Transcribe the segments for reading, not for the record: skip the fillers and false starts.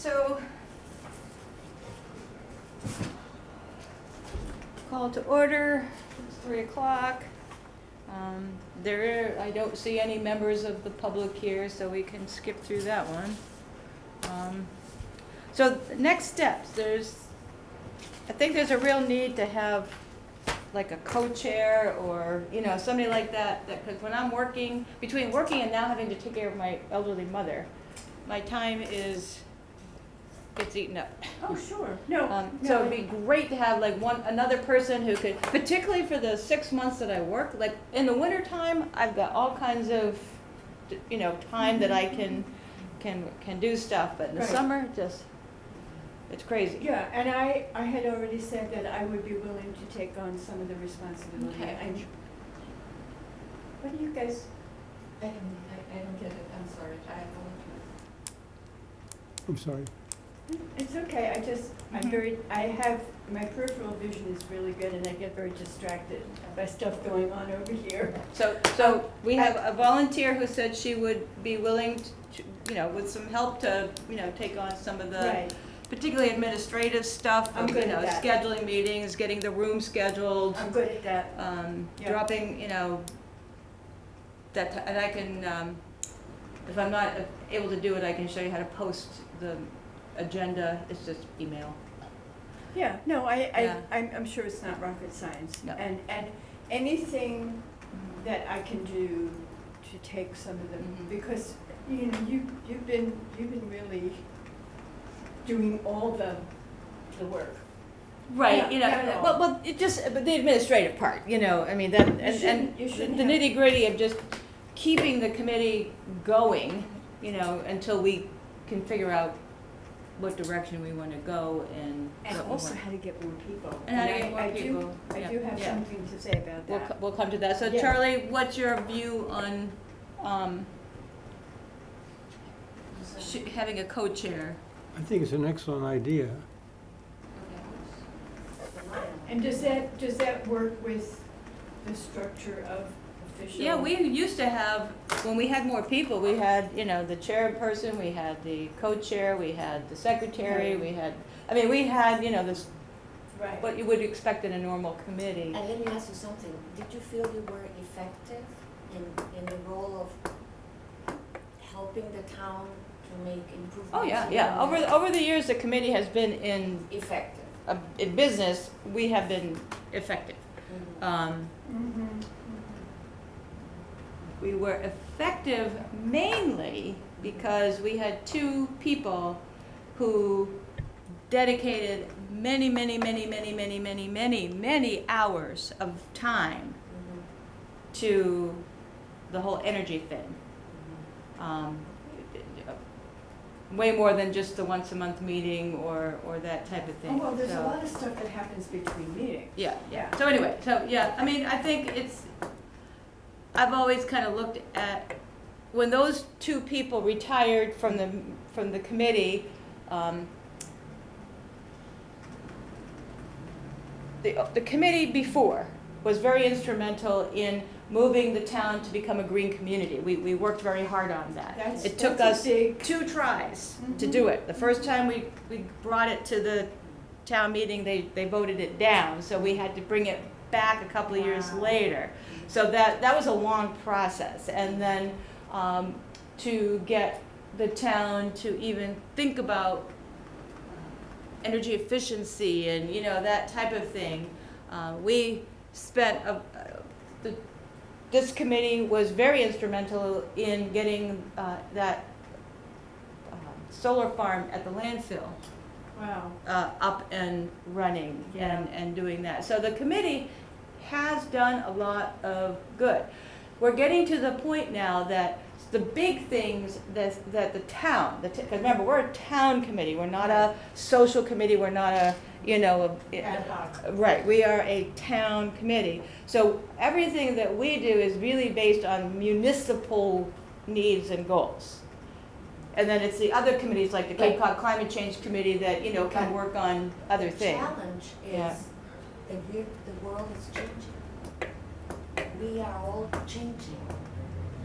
So, call to order, it's 3 o'clock. I don't see any members of the public here, so we can skip through that one. So next steps, I think there's a real need to have like a co-chair or, somebody like that, because when I'm between working and now having to take care of my elderly mother, my time gets eaten up. Oh, sure. No. So it'd be great to have like another person who could, particularly for the 6 months that I work, like in the winter time, I've got all kinds of, time that I can do stuff, but in the Right. summer, it's crazy. Yeah, and I had already said that I would be willing to take on some of the responsibility. Okay. And what do you guys? I don't get it, I'm sorry, I apologize. I'm sorry. It's okay, I have, my peripheral vision is really good and I get very distracted by stuff going on over here. So we have a volunteer who said she would be willing to, with some help to, take on some of the Right. particularly administrative stuff, I'm good at that. scheduling meetings, getting the room scheduled, I'm good at that. Yeah. dropping, and I can, if I'm not able to do it, I can show you how to post the agenda. It's just email. Yeah, no, Yeah. I'm sure it's not rocket science. No. And anything that I can do to take some of them, Mhm. because, you've been really doing all the work. Right, Yeah, well, but the administrative part, I mean, that, and you shouldn't the have- nitty gritty of just keeping the committee going, until we can figure out what direction we want to go and. And what we also want. how to get more people. And how to get more I people. I Yeah. do have Yeah. something to say about that. We'll come to that. So Yeah. Charlie, what's your view on, having a co-chair? I think it's an excellent idea. And does that work with the structure of official? Yeah, we used to have, when we had more people, we had, the chairperson, we had the co-chair, we had the secretary, Right. we had, this, Right. what you would expect in a normal committee. And let me ask you something, did you feel you were effective in the role of helping the town to make improvements? Oh, yeah. Over the years, the committee has been Effective. in business, we have been effective. Mhm. Mm-hmm. We were effective mainly because we had two people who dedicated many hours of time Mhm. to the whole energy thing. Way more than just the once a month meeting or that type of Oh, thing. well, there's a So- lot of stuff that happens between meetings. Yeah. Yeah. So anyway, I think I've always kind of looked at, when those two people retired from the committee, the committee before was very instrumental in moving the town to become a green community. We worked very hard on that. It took that's us a big, 2 tries to Mhm. do it. The first time we brought it to the town meeting, they voted it down, so we had to bring it back a couple of years Wow. later. So that was a long process. And then to get the town to even think about energy efficiency and, that type of thing, we spent this committee was very instrumental in getting that solar farm at the landfill wow. up and running Yeah. and doing that. So the committee has done a lot of good. We're getting to the point now that the big things that the town, because remember, we're a town committee, we're not a social committee, we're not a, Ad hoc. right, we are a town committee. So everything that we do is really based on municipal needs and goals. And then it's the other committees, like the Cape Cod Climate Change Committee, that, can work on other The things. challenge Yeah. is the world is changing. We are all changing,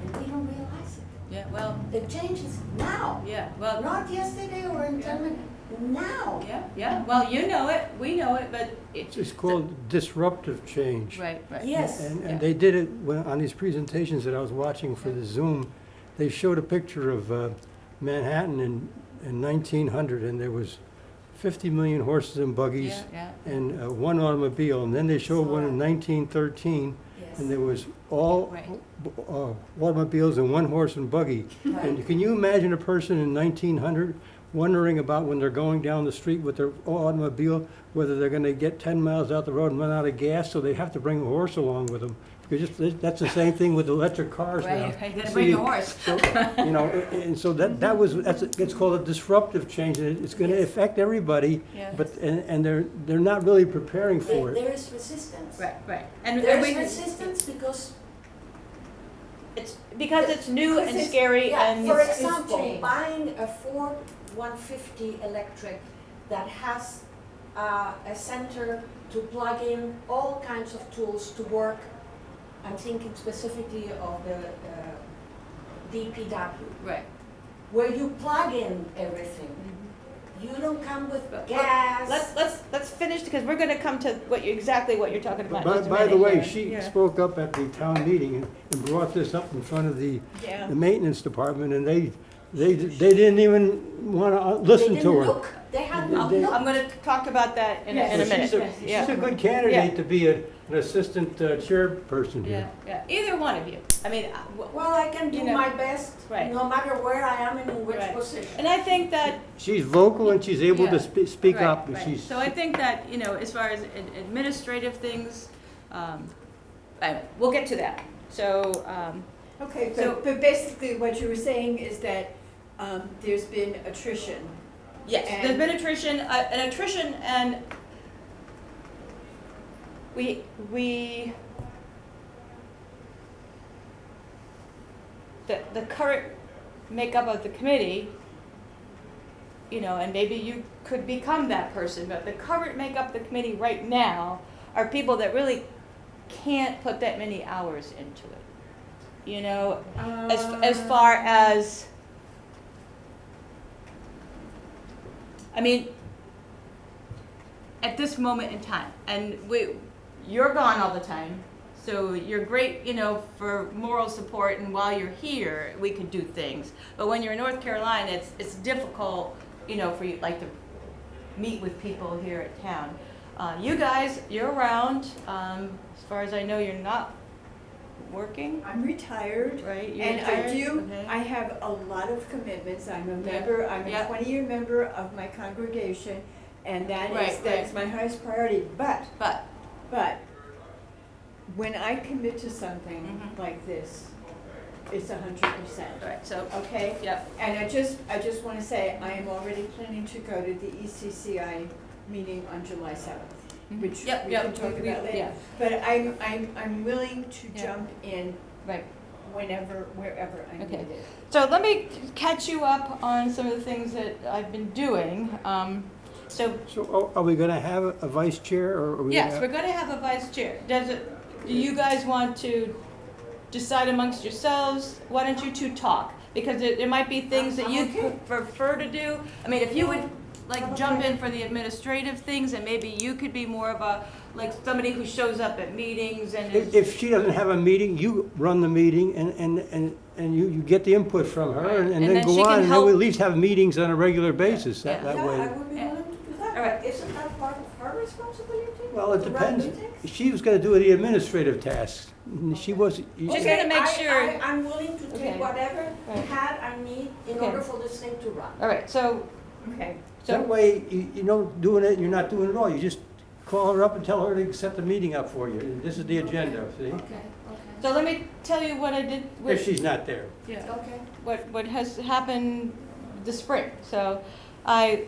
and we don't realize it. Yeah, well, The change is now, yeah, well, not yesterday or in 10 minutes, now. yeah, well, you know it, we know it, but It's just called disruptive change. Right, right. Yes. And Yeah. they did it on these presentations that I was watching for the Zoom. They showed a picture of Manhattan in 1900, and there was 50 million horses and buggies Yeah, and one automobile. And then they showed one in 1913, Yes. and there was all Right. automobiles and one horse and buggy. Right. And can you imagine a person in 1900 wondering about when they're going down the street with their automobile, whether they're going to get 10 miles out the road and run out of gas, so they have to bring a horse along with them? Because that's the same thing with electric cars now. right, you gotta So bring you- your horse. So, you know, and so it's called a disruptive change, and it's going to affect everybody, Yeah. but, and they're not really preparing for it. There is resistance. Right. And There we, is resistance because it's because it's new Because and it's- scary yeah, and. for it's example, changed. buying a Ford 150 electric that has a center to plug in all kinds of tools to work. I'm thinking specifically of the DPW, Right. where you plug in everything. Mm-hmm. You don't come with But- gas. Let's finish, because we're gonna come to exactly what you're talking about in just a By the minute way, here. she Yeah. spoke up at the town meeting and brought this up in front of the Yeah. maintenance department, and they didn't even want to listen They to didn't her. look. They had They- not they- looked. I'm gonna talk about that in Yes. a So minute. she's Yeah. a good candidate to be an assistant chairperson Yeah, here. yeah, either one of you. I mean, Well, I can do You know, my best, right. no matter where I am and in which Right. position. and I think that, She's vocal and she's able Yeah. to speak right, up. And right. she's So I think that, as far as administrative things, we'll get to that. So, Okay, So- but basically what you were saying is that there's been attrition. yes, And- there's been attrition, and we, the current makeup of the committee, and maybe you could become that person, but the current makeup of the committee right now are people that really can't put that many hours into it. As far as, I mean, at this moment in time, and you're gone all the time, so you're great, for moral support, and while you're here, we could do things. But when you're in North Carolina, it's difficult, for you, like, to meet with people here at town. You guys, you're around, as far as I know, you're not working, I'm retired. right? You're And I retired? do, Okay. I have a lot of commitments. I'm a Yeah. member, I'm a Yeah. 20-year member of my congregation, and Right, that's my highest priority. But But, when I commit to something Mhm. like this, it's 100%. right, so, Okay? yep, And I just want to say, I am already planning to go to the ECCI meeting on July 7th, which Yep, we yep, can talk we- about later. yeah. But I'm willing to Yeah. jump in right. wherever I Okay. need it. So let me catch you up on some of the things that I've been doing. So are we going to have a vice chair, or are we? Yes, gonna we're gonna have a vice chair. Do you guys want to decide amongst yourselves? Why don't you two talk? Because there might be things that you Okay. prefer to do. I mean, if you would, like, jump in for the administrative things, and maybe you could be more of a, like, somebody who shows up at meetings and is. If she doesn't have a meeting, you run the meeting and you get the input from her, Right. and And then then go she can on, and then help- we at least have meetings on a regular basis, Yeah. that Yeah, I way. would be Yeah. willing to do that. All right. Isn't that part of her responsibility? Well, it to run depends. meetings? She was gonna do the administrative tasks. She was. She's Okay, gonna make sure- I'm willing to Okay. take whatever Right. hat I need in Okay. order for this thing to run. All right, so, Okay. That way, you know, doing it, you're not doing it all. You just call her up and tell her to set the meeting up for you. This is the agenda, see? Okay, okay. so let me tell you what I did If with, she's not there. yeah. Okay. what has happened this spring. So I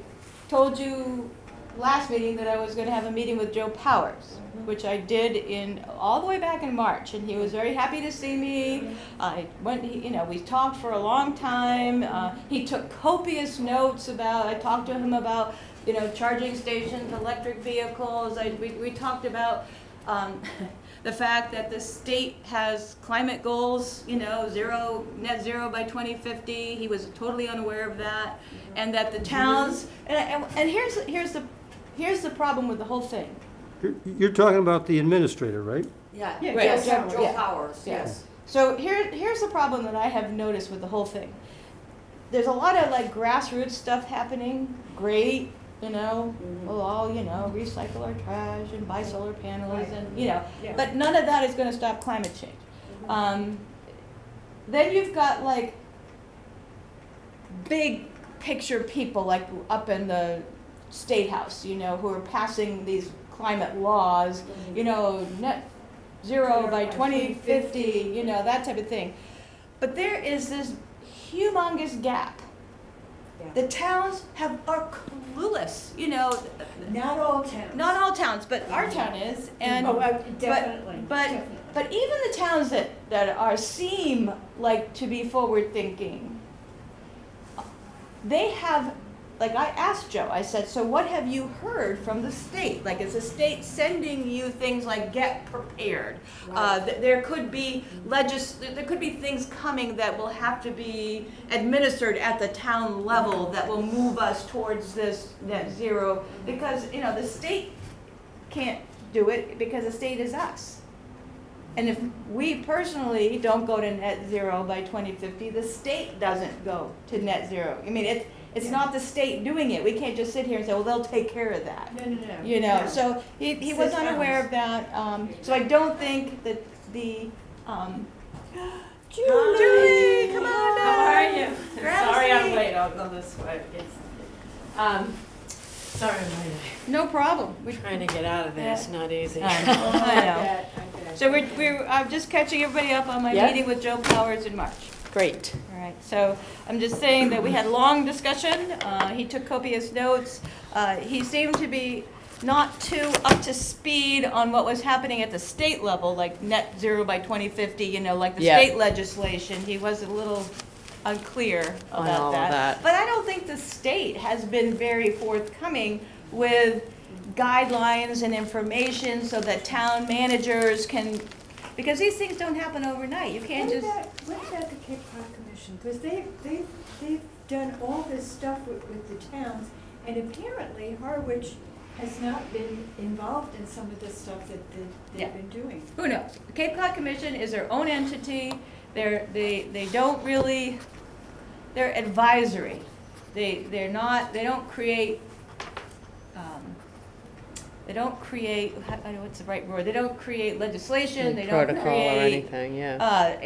told you last meeting that I was going to have a meeting with Joe Powers, which I did all the way back in March, and he was very happy to see me. I went, we talked for a long time. He took copious notes I talked to him about, charging stations, electric vehicles. We talked about The fact that the state has climate goals, you know, net zero by 2050, he was totally unaware of that. And that the towns, and here's the problem with the whole thing. You're talking about the administrator, right? Yeah, Yeah, yes, Joe- Joe yeah. Powers, Yeah. yes. So here's the problem that I have noticed with the whole thing. There's a lot of like grassroots stuff happening, great, you know, we'll all, you know, recycle our trash and buy solar panels Right. and, you know, Yeah. but none of that is gonna stop climate change. Then you've got like big picture people like up in the State House, you know, who are passing these climate laws, you know, net zero by 2050, you know, that type of thing. But there is this humongous gap. The towns are clueless, you know, Not all towns. not all towns, but our town is, and Oh, definitely, but definitely. but even the towns that seem like to be forward thinking, they have, like I asked Joe, I said, so what have you heard from the state? Like, is the state sending you things like get prepared? There could be there could be things coming that will have to be administered at the town level that will move us towards this net zero, because, you know, the state can't do it because the state is us. And if we personally don't go to net zero by 2050, the state doesn't go to net zero. I mean, it's not the state doing it. We can't just sit here and say, well, they'll take care of that. No. You know, No. so he It's was the unaware towns. of that. So I don't think that the, Julie, come on down. How are you? Grab a Sorry I'm seat. late, I'll go this way. Sorry I'm late. No problem. We're Trying to get out of there, it's not easy. I know. I know. I bet. So I'm just catching everybody up on my Yeah. meeting with Joe Powers in March. Great. All right, so I'm just saying that we had a long discussion. He took copious notes. He seemed to be not too up to speed on what was happening at the state level, like net zero by 2050, you know, like the Yeah. state legislation. He was a little unclear On about all of that. But I don't think the state has been very forthcoming with guidelines and information so that town managers can, because these things don't happen overnight. You can't just. What about the Cape Cod Commission? Because they've done all this stuff with the towns, and apparently Harwich has not been involved in some of the stuff that Yeah. they've been doing. Who knows? The Cape Cod Commission is their own entity. They don't really, they're advisory. They don't create, I don't know what's the right word, they don't create legislation, they don't Protocol or create. anything, yeah.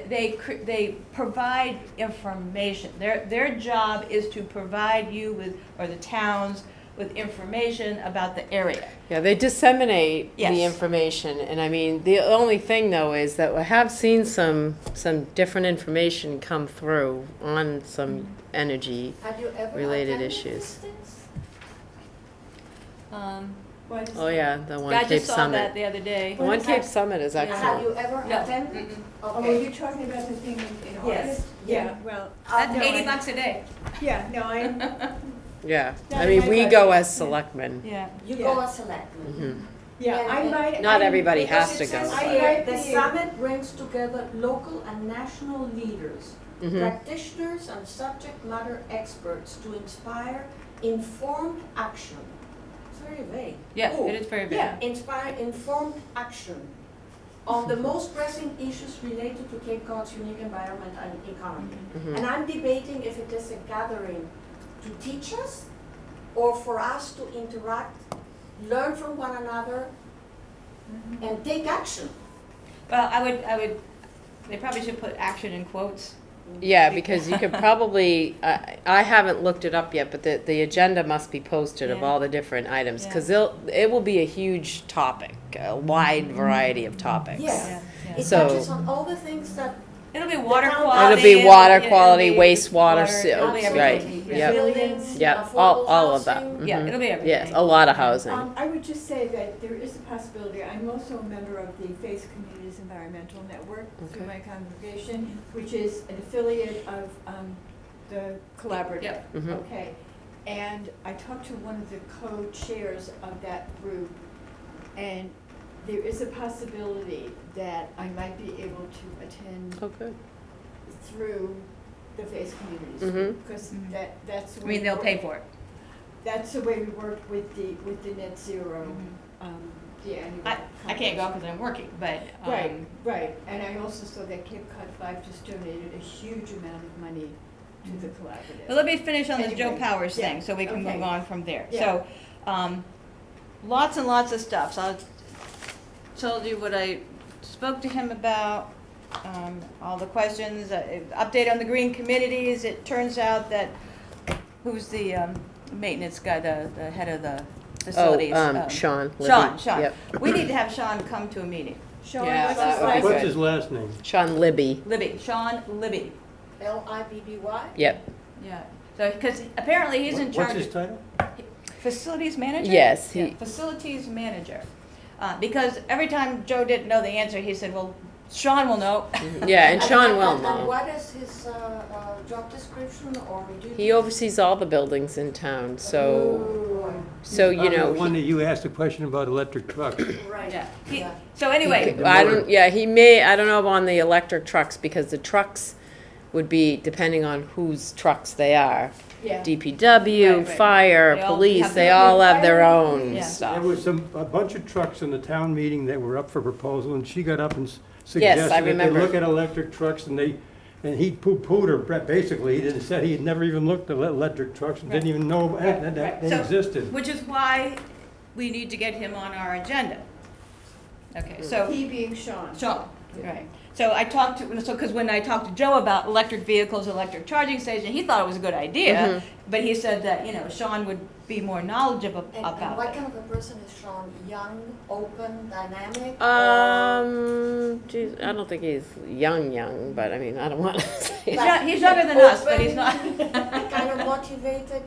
They provide information. Their job is to provide you with, or the towns, with information about the area. Yeah, they disseminate Yes. the information, and I mean, the only thing though is that I have seen some different information come through on some energy. Have you ever Related attended issues. these things? Well, I just- Oh yeah, the one I Cape just saw that Summit. the other day. The one Cape Summit is Have excellent. you ever No. attended? Mm-mm. Oh, Okay. you're talking about the thing in Yes. August? Yeah, well. That's no, $80 a day. Yeah, no, I, Yeah, No, I mean, I we got go you. as selectmen. Yeah. You Yeah. go as selectmen. Mhm. yeah, I might. Not I- everybody Because has it to go. says I here, might the be- summit brings together local and national leaders, Mhm. practitioners and subject matter experts to inspire informed action. It's very vague. Yeah, Ooh. it is very big. Yeah. Inspire informed action on the most pressing issues related to Cape Cod's unique environment and economy. Mhm. And I'm debating if it is a gathering to teach us or for us to interact, learn from one another, and take action. Well, I would, they probably should put action in quotes. Yeah, because you could probably, I haven't looked it up yet, but the agenda must be posted of Yeah. all the different items, because Yeah. it will be a huge topic, a wide variety of topics. Yes. Yeah. It So- touches on all the things that It'll be water town- quality. It'll be water it'll quality, be wastewater, it'll be right, everything. yep. buildings, Yep, affordable all of that. housing. Yeah, Mhm. it'll be everything. Yes, a lot of housing. I would just say that there is a possibility, I'm also a member of the Faith Communities Environmental Network through Okay. my congregation, which is an affiliate of the Collaborative. Yep. Mhm. Okay, and I talked to one of the co-chairs of that group, and there is a possibility that I might be able to attend Oh, good. through the Face Communities. Mhm. Because Mhm. that's the I way. mean, they'll we pay work- for it. That's the way we worked with the net zero, Mhm. the annual. I can't go because I'm working, but. Right, and I also saw that Cape Cod 5 just donated a huge amount of money to the collaborative. But let me finish on this Joe Anyway, Powers yeah, thing, so we can okay. move on from there. Yeah. So, lots and lots of stuff. So I told you what I spoke to him about, all the questions, update on the green communities. It turns out that, who's the maintenance guy, the head of the facilities? Sean. Libby. Sean. Yep. We need to have Sean come to a meeting. Sean, Yeah, what's that his would be last good. What's his last name? Sean Libby. Sean Libby. Libby? Yep. Yeah. So, because apparently he's in charge. What's his title? Facilities manager? Yes, Yeah, he- facilities manager. Because every time Joe didn't know the answer, he said, well, Sean will know. Yeah, and Sean will And know. what is his job description or duties? He oversees all the buildings in town, so you I'm the know. one he- that you asked a question about electric trucks. Right. Yeah. Yeah. So anyway, I don't. Yeah, he may. I don't know on the electric trucks because the trucks would be depending on whose trucks they are. Yeah. DPW, Right, right. fire, They all police. have They their all own have their fire own police. Yeah. stuff. There was a bunch of trucks in the town meeting that were up for proposal, and she got up and Yes, suggested I that they remember. look at electric trucks, and he poo-pooed her, basically. He said he had never even looked at electric trucks and didn't even know that Right. they So- existed. which is why we need to get him on our agenda. Okay, so, He being Sean. Sean, right. So I talked to, because when I talked to Joe about electric vehicles, electric charging station, he thought it was a good idea. Mhm. But he said that, Sean would be more knowledgeable And about what it. kind of a person is Sean? Young, open, dynamic? Geez, I don't think he's young, but I mean, I don't want to say. He's younger than us, but he's not. Kind of motivated?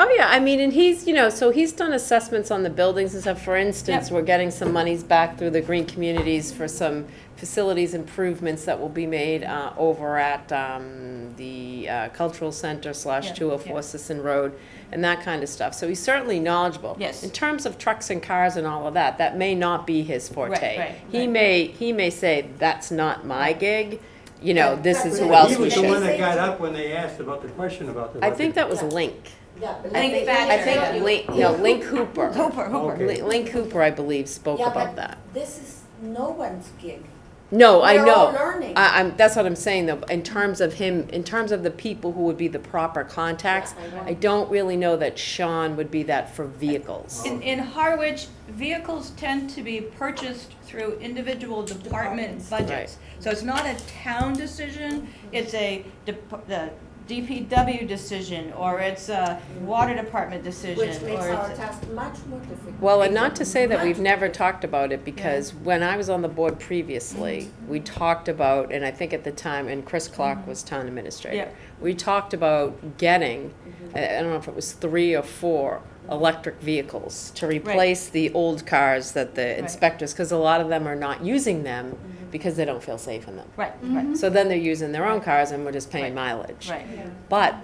Oh, yeah, I mean, and he's, so he's done assessments on the buildings and stuff. For instance, Yep. we're getting some monies back through the Green Communities for some facilities improvements that will be made over at the Cultural Center / Yeah, 204 yeah. Sisson Road and that kind of stuff. So he's certainly knowledgeable. Yes. In terms of trucks and cars and all of that, that may not be his forte. right, He right. may say, that's not my gig, this is who He else He we was the should. one that got up when they asked about the question about the I think electric. that was Yeah. Link. Yeah. but I think they- Thatcher, I they think tell you- Link Hooper. Hooper. Okay. Link Hooper, I believe, spoke Yeah, about but that. this is no one's gig. No, I We're all know. learning. I'm, that's what I'm saying though, in terms of him, in terms of the people who would be the proper contacts, Yeah, I know. I don't really know that Sean would be that for vehicles. In Harwich, vehicles tend to be purchased through individual department budgets. So it's not a town decision, it's the DPW decision, or it's a water department decision, Which makes or our it's. task much more difficult. Well, and not to say that we've Much. never talked about it, because when I was on the board previously, we talked about, and I think at the time, and Chris Clark was town administrator, Yeah. we talked about getting, I don't know if it was 3 or 4 electric vehicles to replace the old cars that the inspectors, because a lot of them are not using them because they don't feel safe in them. Right, right, So then they're using their own cars and we're just paying Right. mileage. right. Yeah. But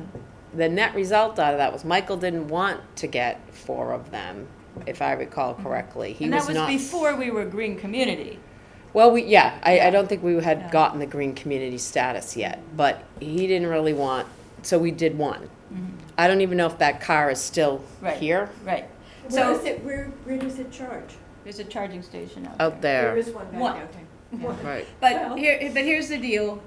the net result out of that was Michael didn't want to get 4 of them, if I recall correctly. He And that was not. before we were a green community. Well, I don't think we had Yeah. gotten the green community status yet, but he didn't really want, so we did one. I don't even know if that car is still Right. here, Right. Where So is it, where does it charge? there's a charging station out There there. is one back One. there, okay. Yeah. One. Right. Well- But here's the deal.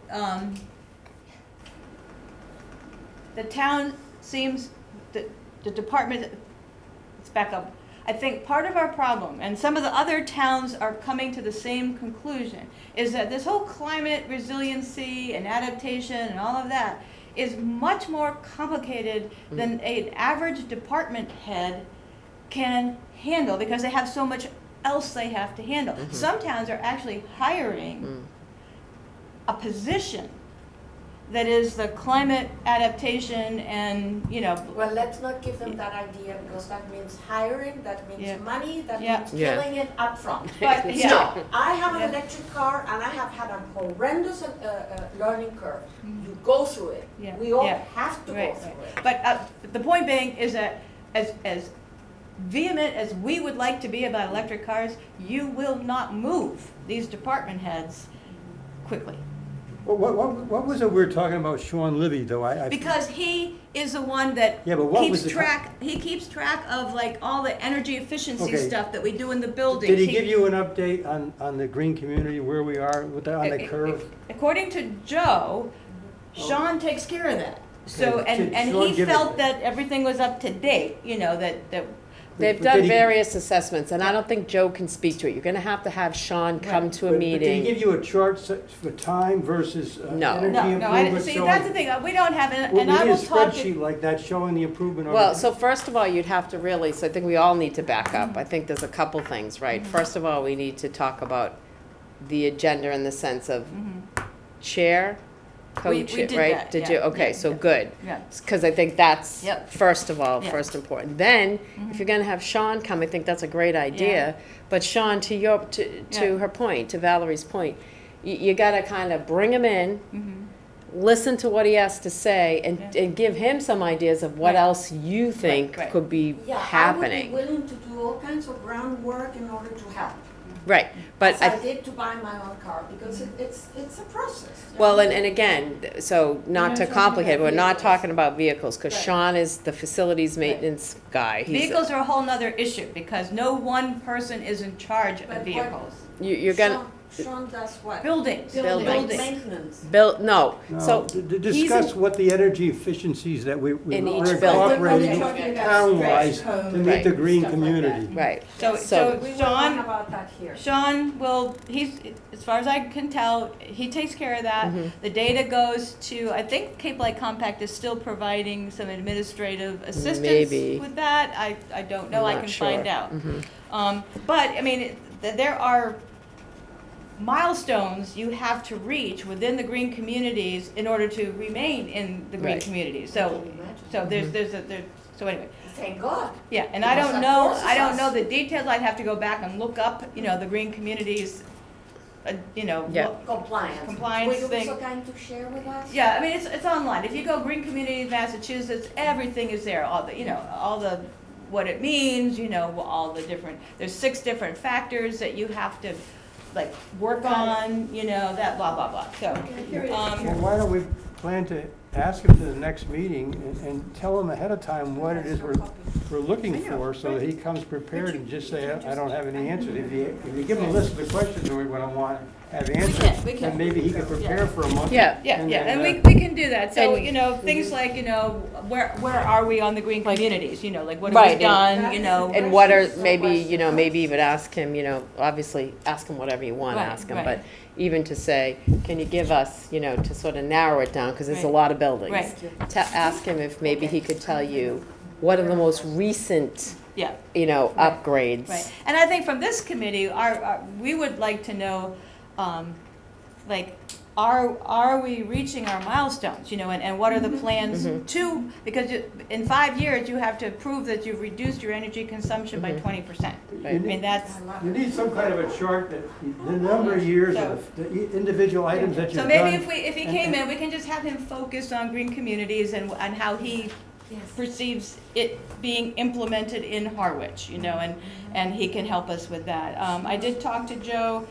The town seems, the department, let's back up. I think part of our problem, and some of the other towns are coming to the same conclusion, is that this whole climate resiliency and adaptation and all of that is much more complicated than an average department head can handle, because they have so much else they have to handle. Some towns are actually hiring a position that is the climate adaptation and, Well, let's not give them that idea, because that means hiring, that Yeah. means money, that Yeah. means Yeah. killing it upfront. But, yeah. No, I have an Yeah. electric car and I have had a horrendous learning curve. You go through it. Yeah. We all Yeah. have to go Right, through right. it. But the point being is that as vehement as we would like to be about electric cars, you will not move these department heads quickly. What was it we were talking about Sean Libby, though? Because he is the one that Yeah, but what was keeps the- he keeps track of like all the energy efficiency Okay. stuff that we do in the buildings. Did he give you an update on the green community, where we are on the curve? According to Joe, Sean takes care of that. So, Okay, did and Sean he give it- felt that everything was up to date, you know, that They've But done did he- various assessments, and I don't think Joe can speak to it. You're gonna have to have Sean come Right. to a But did he meeting. give you a chart for time versus No. energy no, improvement? see, showing- that's the thing, we don't have, Well, and I we will need a talk to. spreadsheet like that showing the improvement. over Well, the- so first of all, you'd have to really, so I think we all need to back up. I think there's a couple things, right? First of all, we need to talk about the agenda in the sense of chair, We co-chair, did right? that, Did yeah, you? Okay, yeah, so yeah. good. Yeah. Because I think that's, Yep. first of all, Yeah. first important. Then, if you're gonna have Sean come, I think that's a great idea. But Sean, to Yeah. her point, to Valerie's point, you gotta kind of bring him in, listen to what he has to say, Yeah. and give him some ideas of what Right. else you think right. could be Yeah, happening. I would be willing to do all kinds of groundwork in order to help. Right, but As I did to buy my own car, because it's a process. well, and again, so not to talking complicate, about we're not vehicles. talking about vehicles, because Right. Sean is the facilities maintenance guy. He's- Vehicles are a whole nother issue, because no one person is in charge But of what- vehicles. You're gonna, Sean does what? Buildings, Buildings. buildings. Maintenance. build, no, No, so, to discuss what the energy efficiencies that we In each are building. incorporating We're talking about town-wise stretch homes, to meet the Right. green stuff like community. right. So So- We will Sean, learn about that here. Sean will, he's, as far as I can tell, he takes care of that. Mm-hmm. The data goes to, I think Cape Light Compact is still providing some administrative assistance Maybe. with that. I don't know, I'm I not can sure. find out. Mhm. But, I mean, there are milestones you have to reach within the green communities in order to remain in the green Right. communities. I So, can imagine. so so anyway. Thank God. Yeah, and I Because don't that know, forces I don't us. know the details, I'd have to go back and look up, you know, the green communities, Yeah. Compliance. Compliance Were you thing. also kind to share with us? Yeah, I mean, it's online. If you go Green Communities Massachusetts, everything is there, all the, you know, all the, what it means, you know, all the different, there's 6 different factors that you have to, like, work on, you know, that blah, blah, blah, so. Here it is. Well, Um, why don't we plan to ask him to the next meeting and tell him ahead of time what it is we're looking for, so that he comes prepared and just say, I don't have any answers. If you give him a list of the questions that we're gonna want to have answered, we can. then maybe he can prepare for a month. Yeah. Yeah, yeah, and then, we can do that, so, And- you know, things like, you know, where are we on the green communities, you know, like, what Right, have we done, you know? And what are, maybe, you know, maybe even ask him, you know, obviously, ask him whatever you want to Right, ask him, right. but even to say, can you give us, you know, to sort of narrow it down, because there's a Right. lot of buildings. Right. Ask him if maybe he could tell you, what are the most recent, Yeah. you know, Right. upgrades? Right, and I think from this committee, we would like to know, like, are we reaching our milestones, you know, and what are the plans to, because in 5 years, you have to prove that you've reduced your energy consumption by 20%. I mean, that's, You need some kind of a chart that, the number of years of the individual items that you've so done. maybe if he came in, we can just have him focus on green communities and how he Yes. perceives it being implemented in Harwich, you know, and he can help us with that. I did talk to Joe,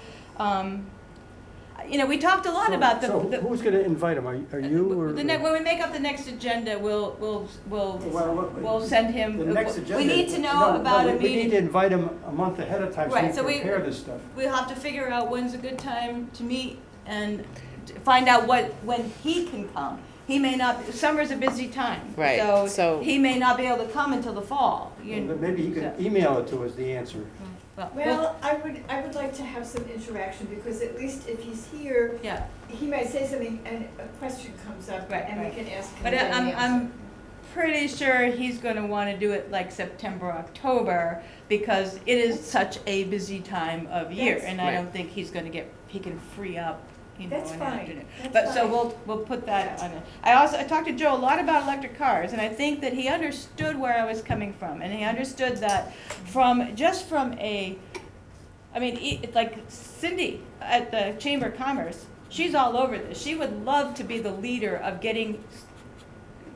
you know, we talked a lot about So the. who's gonna invite him? Are you or? When we make up the next agenda, we'll Well, send him, the next agenda. we need to No, know no, about a We need to meeting. invite him a month ahead of time so Right, he so can we- prepare this stuff. We'll have to figure out when's a good time to meet and to find out when he can come. He may not, summer's a busy time. Right, So so- he may not be able to come until the fall. Well, Maybe he could so- email it to us, the answer. Well, I would like to have some interaction, because at least if he's here, Yeah, he might say something and a question comes up, Right, and we right. can ask him. but and I'm answer. pretty sure he's gonna wanna do it like September, October, because it is such a busy time of year, That's- and I Right. don't think he can free up, you know, That's an fine. afternoon. That's But so fine. we'll put that on it. I talked to Joe a lot about electric cars, and I think that he understood where I was coming from, and he understood that from a, I mean, it's like Cindy at the Chamber of Commerce, she's all over this. She would love to be the leader of getting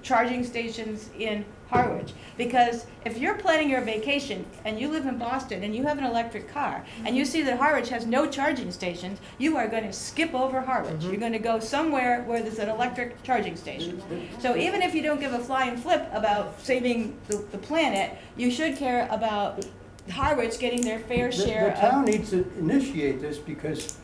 charging stations in Harwich. Because if you're planning your vacation and you live in Boston and you have an electric car and you see that Harwich has no charging stations, you are going to skip over Harwich. You're going to go somewhere where there's an electric charging station. So even if you don't give a flying flip about saving the planet, you should care about Harwich getting their fair share The town of. needs to initiate this because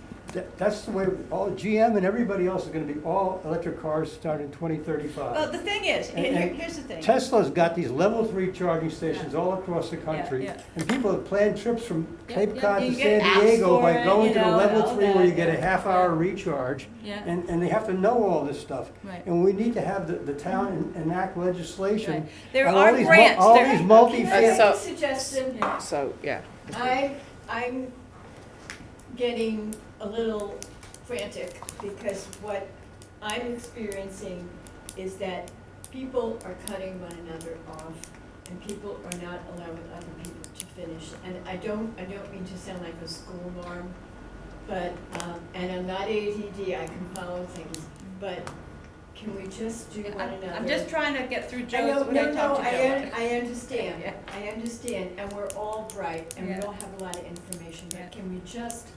that's the way all GM and everybody else is gonna be all electric cars starting in 2035. Well, the thing is, And here's the thing. Tesla's got these level 3 charging stations all across the country. yeah. And people have planned trips from Cape yeah, Cod you to get San apps Diego for by it, going you to the know, level all 3 where you that, get a yeah. half-hour recharge. Yeah. And they have to know all this stuff. Right. And we need to have the town enact legislation. Right. There on are all these grants. All There- these Can I multi-family. make So- a suggestion? So, yeah. I'm getting a little frantic because what I'm experiencing is that people are cutting one another off and people are not allowing other people to finish. And I don't mean to sound like a school norm, but, and I'm not ADD, I can follow things, but can we just do one another? I'm just trying to get through I know, Joe's, when I no, talk to Joe. I understand, Yeah. I understand, and we're all bright, and we Yeah. all have a lot of information, Yeah. but can we just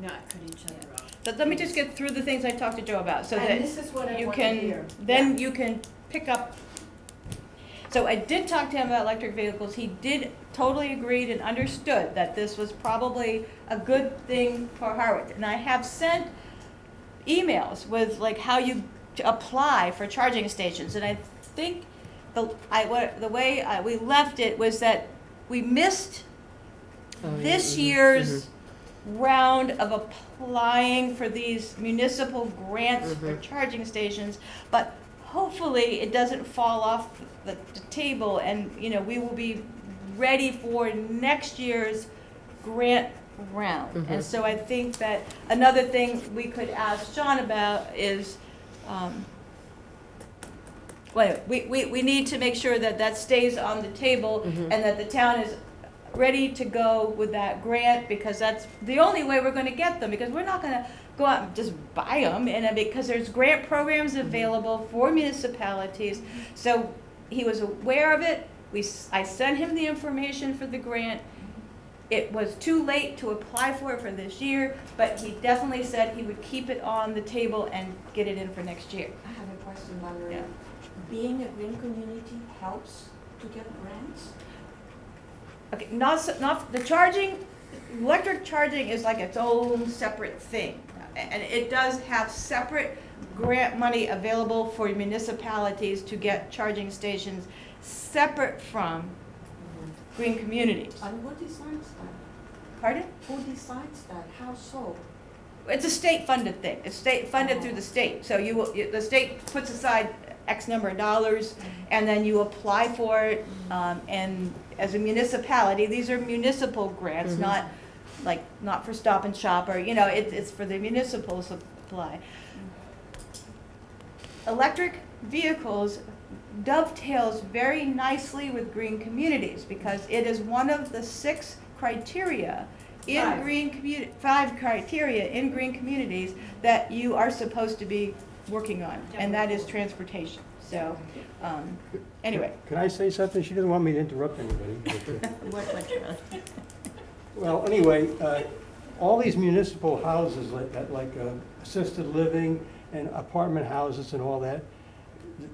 not cut each other off? But let me just get through the things I talked to Joe about, so that And this is what I you want to can, hear. then you can pick up. So I did talk to him about electric vehicles. He did totally agreed and understood that this was probably a good thing for Harwich. And I have sent emails with like how you to apply for charging stations. And I think the way we left it was that we missed this year's round of applying for these municipal grants for charging stations, but hopefully it doesn't fall off the table, and you know we will be ready for next year's grant round. And so I think that another thing we could ask John about is, we need to make sure that that stays on the table and that the town is ready to go with that grant, because that's the only way we're going to get them, because we're not going to go out and just buy them, and because there's grant programs available for municipalities. So he was aware of it. I sent him the information for the grant. It was too late to apply for it for this year, but he definitely said he would keep it on the table and get it in for next year. I have a question, Valerie. Yeah. Being a green community helps to get grants? Okay, not the charging. Electric charging is like its own separate thing, and it does have separate grant money available for municipalities to get charging stations separate from green communities. And who decides that? Pardon? Who decides that? How so? It's a state-funded thing. It's state-funded through the state. So the state puts aside X number of dollars, and then you apply for it. And as a municipality, these are municipal grants, not for Stop and Shop, or it's for the municipal supply. Electric vehicles dovetails very nicely with green communities because it is one of the 6 criteria in five criteria in green communities that you are supposed to be working on, and that is transportation. So, anyway. Can I say something? She doesn't want me to interrupt anybody. What, Charlie? Well, anyway, all these municipal houses like assisted living and apartment houses and all that,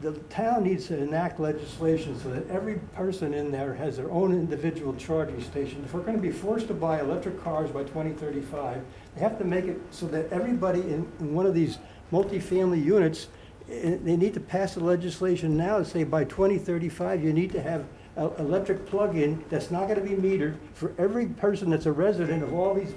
the town needs to enact legislation so that every person in there has their own individual charging station. If we're going to be forced to buy electric cars by 2035, they have to make it so that everybody in one of these multifamily units, they need to pass the legislation now to say by 2035 you need to have an electric plug-in that's not going to be metered for every person that's a resident of all these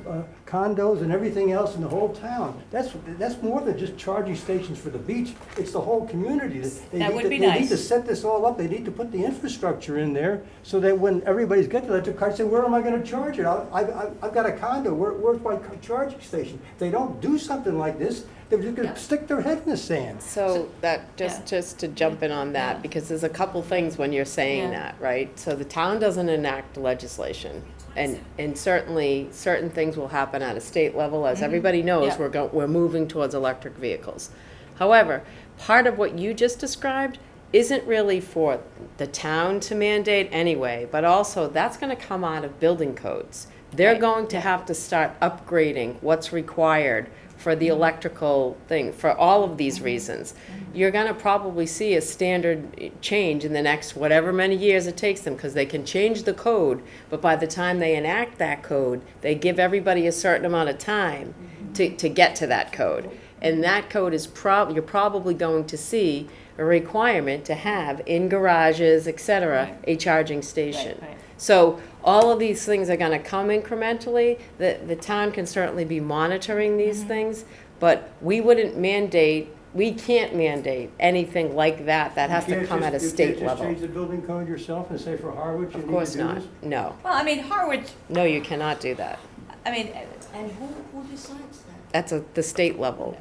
condos and everything else in the whole town. That's more than just charging stations for the beach. It's the whole community. That would be They need nice. to set this all up. They need to put the infrastructure in there so that when everybody's got the electric car, say, where am I going to charge it? I've got a condo. Where's my charging station? If they don't do something like this, they're just going to stick their head in the sand. So that, just to jump in on that, because there's a couple things when you're saying that, right? So the town doesn't enact legislation, and certainly certain things will happen at a state level, as everybody knows, Yeah. we're moving towards electric vehicles. However, part of what you just described isn't really for the town to mandate anyway, but also that's gonna come out of building codes. They're Right. going to have to start upgrading what's required for the electrical thing, for all of these reasons. You're gonna probably see a standard change in the next whatever many years it takes them, because they can change the code, but by the time they enact that code, they give everybody a certain amount of time to get to that code. And that code is you're probably going to see a requirement to have in garages, et cetera, a charging station. Right, right. So all of these things are gonna come incrementally. The town can certainly be monitoring these things, but we can't mandate anything like that. That has to come at a state You can't just level. change the building code yourself and say for Harwich you need Of to course do not, this? no. Well, I mean, Harwich, No, you cannot do that. I mean, And who decides that? That's the state level.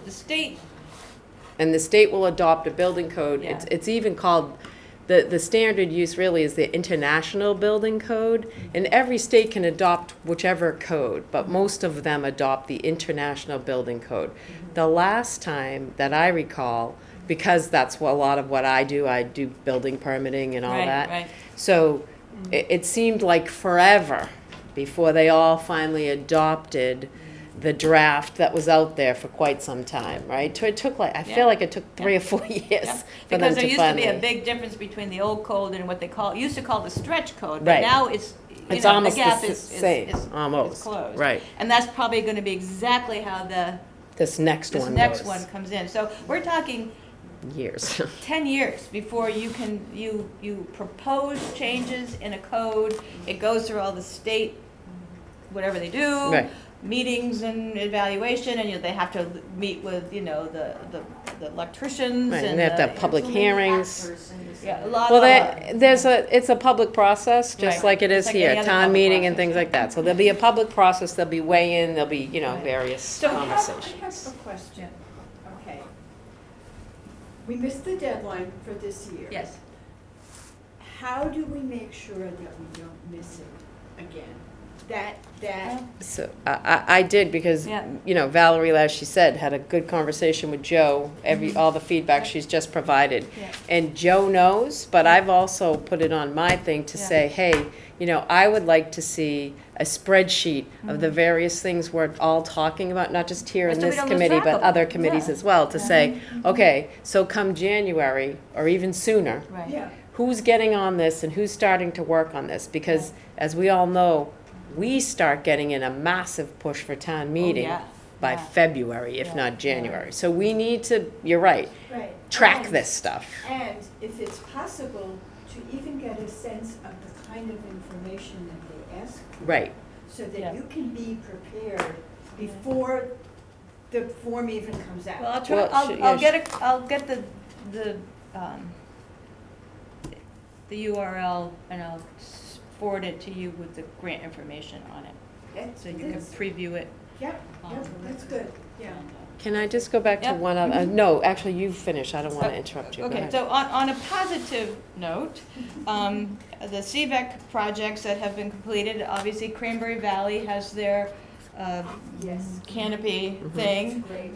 the state, And the state will adopt a building code. Yeah. It's even called, the standard use really is the International Building Code. And every state can adopt whichever code, but most of them adopt the International Building Code. The last time that I recall, because that's a lot of what I do building permitting and all right, that. right. So it seemed like forever before they all finally adopted the draft that was out there for quite some time, right? So it took I feel Yeah. like it took 3 or 4 years Yeah. for them Because there to used to be a finally. big difference between the old code and what they used to call the stretch code, Right. but now it's, It's the almost gap the is same, is almost, closed. right. And that's probably gonna be exactly how This next this one next goes. one comes in. So we're talking Years. 10 years before you can, you propose changes in a code, it goes through all the state, whatever they do. Right. Meetings and evaluation, and they have to meet with, the electricians Right, and and they have to have the- public So many hearings. actors in this Yeah, a thing. lot Well, of. it's a public process, just Right. like it is Like any here, other town public meeting and process. things like that. So there'll be a public process, there'll be weigh-in, there'll be, Right. various So I have conversations. a question, okay. We missed the deadline for this year. Yes. How do we make sure that we don't miss it again? That, So I did because, Yeah. Valerie, as she said, had a good conversation with Joe, all the feedback she's just provided. Yeah. And Joe knows, but I've also put it on my thing to Yeah. say, hey, I would like to see a spreadsheet of the various things we're all talking about, not just here in So we this don't lose committee, track but of other them. committees Yeah. as well, to say, okay, so come January, or even sooner, Right. yeah, who's getting on this and who's starting to work on this? Because as we all know, we start getting in a massive push for town meeting yeah, by yeah. February, if Yeah, not January. So we need to, you're right, right. track And- this stuff. And if it's possible to even get a sense of the kind of information that they ask for. Right. So Yeah. that you can be prepared before the form even comes out. Well, I'll try, Well, I'll get the URL and I'll forward it to you with the grant information on it, so you can That's- preview it. Yep, yep, that's good, yeah. Can I just go back to Yep. one other, no, actually, you finish, I don't want to interrupt you. Go Okay, ahead. so on a positive note, the CVEC projects that have been completed, obviously Cranberry Valley has their Yes. canopy thing, Great.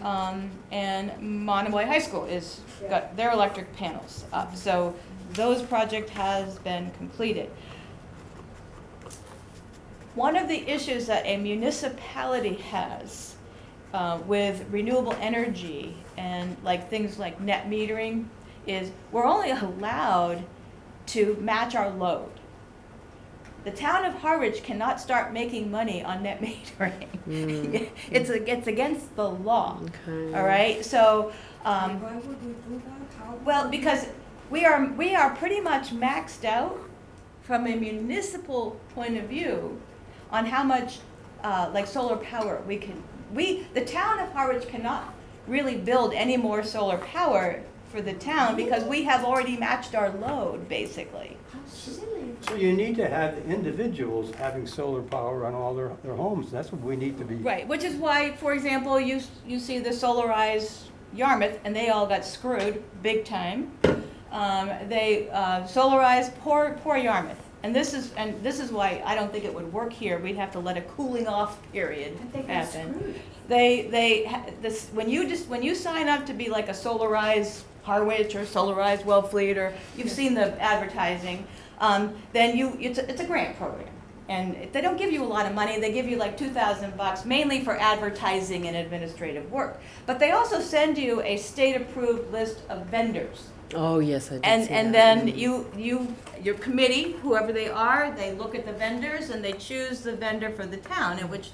and Monomoy High School is, got their electric panels up. So those project has been completed. One of the issues that a municipality has with renewable energy and things like net metering is we're only allowed to match our load. The town of Harwich cannot start making money on net metering. It's against the law, Okay. all right? So, And why would we do that? How? well, because we are pretty much maxed out from a municipal point of view on how much, solar power the town of Harwich cannot really build any more solar power for the town because we have already matched our load, basically. How silly. So you need to have individuals having solar power on all their homes. That's what we need to be. Right, which is why, for example, you see the Solarize Yarmouth, and they all got screwed big time. They Solarize poor Yarmouth, and this is why I don't think it would work here. We'd have to let a cooling off period But they got happen. screwed. When you sign up to be like a Solarize Harwich or Solarize Wellfleet, or you've seen the advertising, then it's a grant program. And they don't give you a lot of money, they give you like $2,000, mainly for advertising and administrative work. But they also send you a state-approved list of vendors. Oh, yes, I did see And that. then your committee, whoever they are, they look at the vendors and they choose the vendor for the town, in which,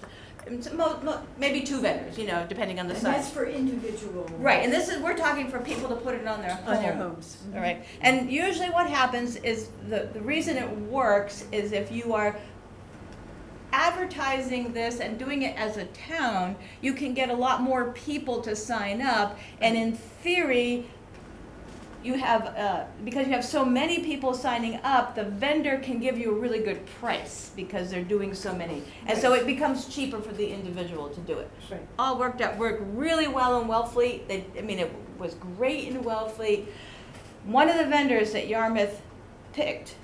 maybe 2 vendors, depending on the And size. that's for individual. Right, and we're talking for people to put it on their home. On their homes. All right, and usually what happens is, the reason it works is if you are advertising this and doing it as a town, you can get a lot more people to sign up, and in theory, you have, because you have so many people signing up, the vendor can give you a really good price because they're doing so many. And so it becomes cheaper for the individual to do it. Right. All worked really well in Wellfleet. It was great in Wellfleet. One of the vendors that Yarmouth picked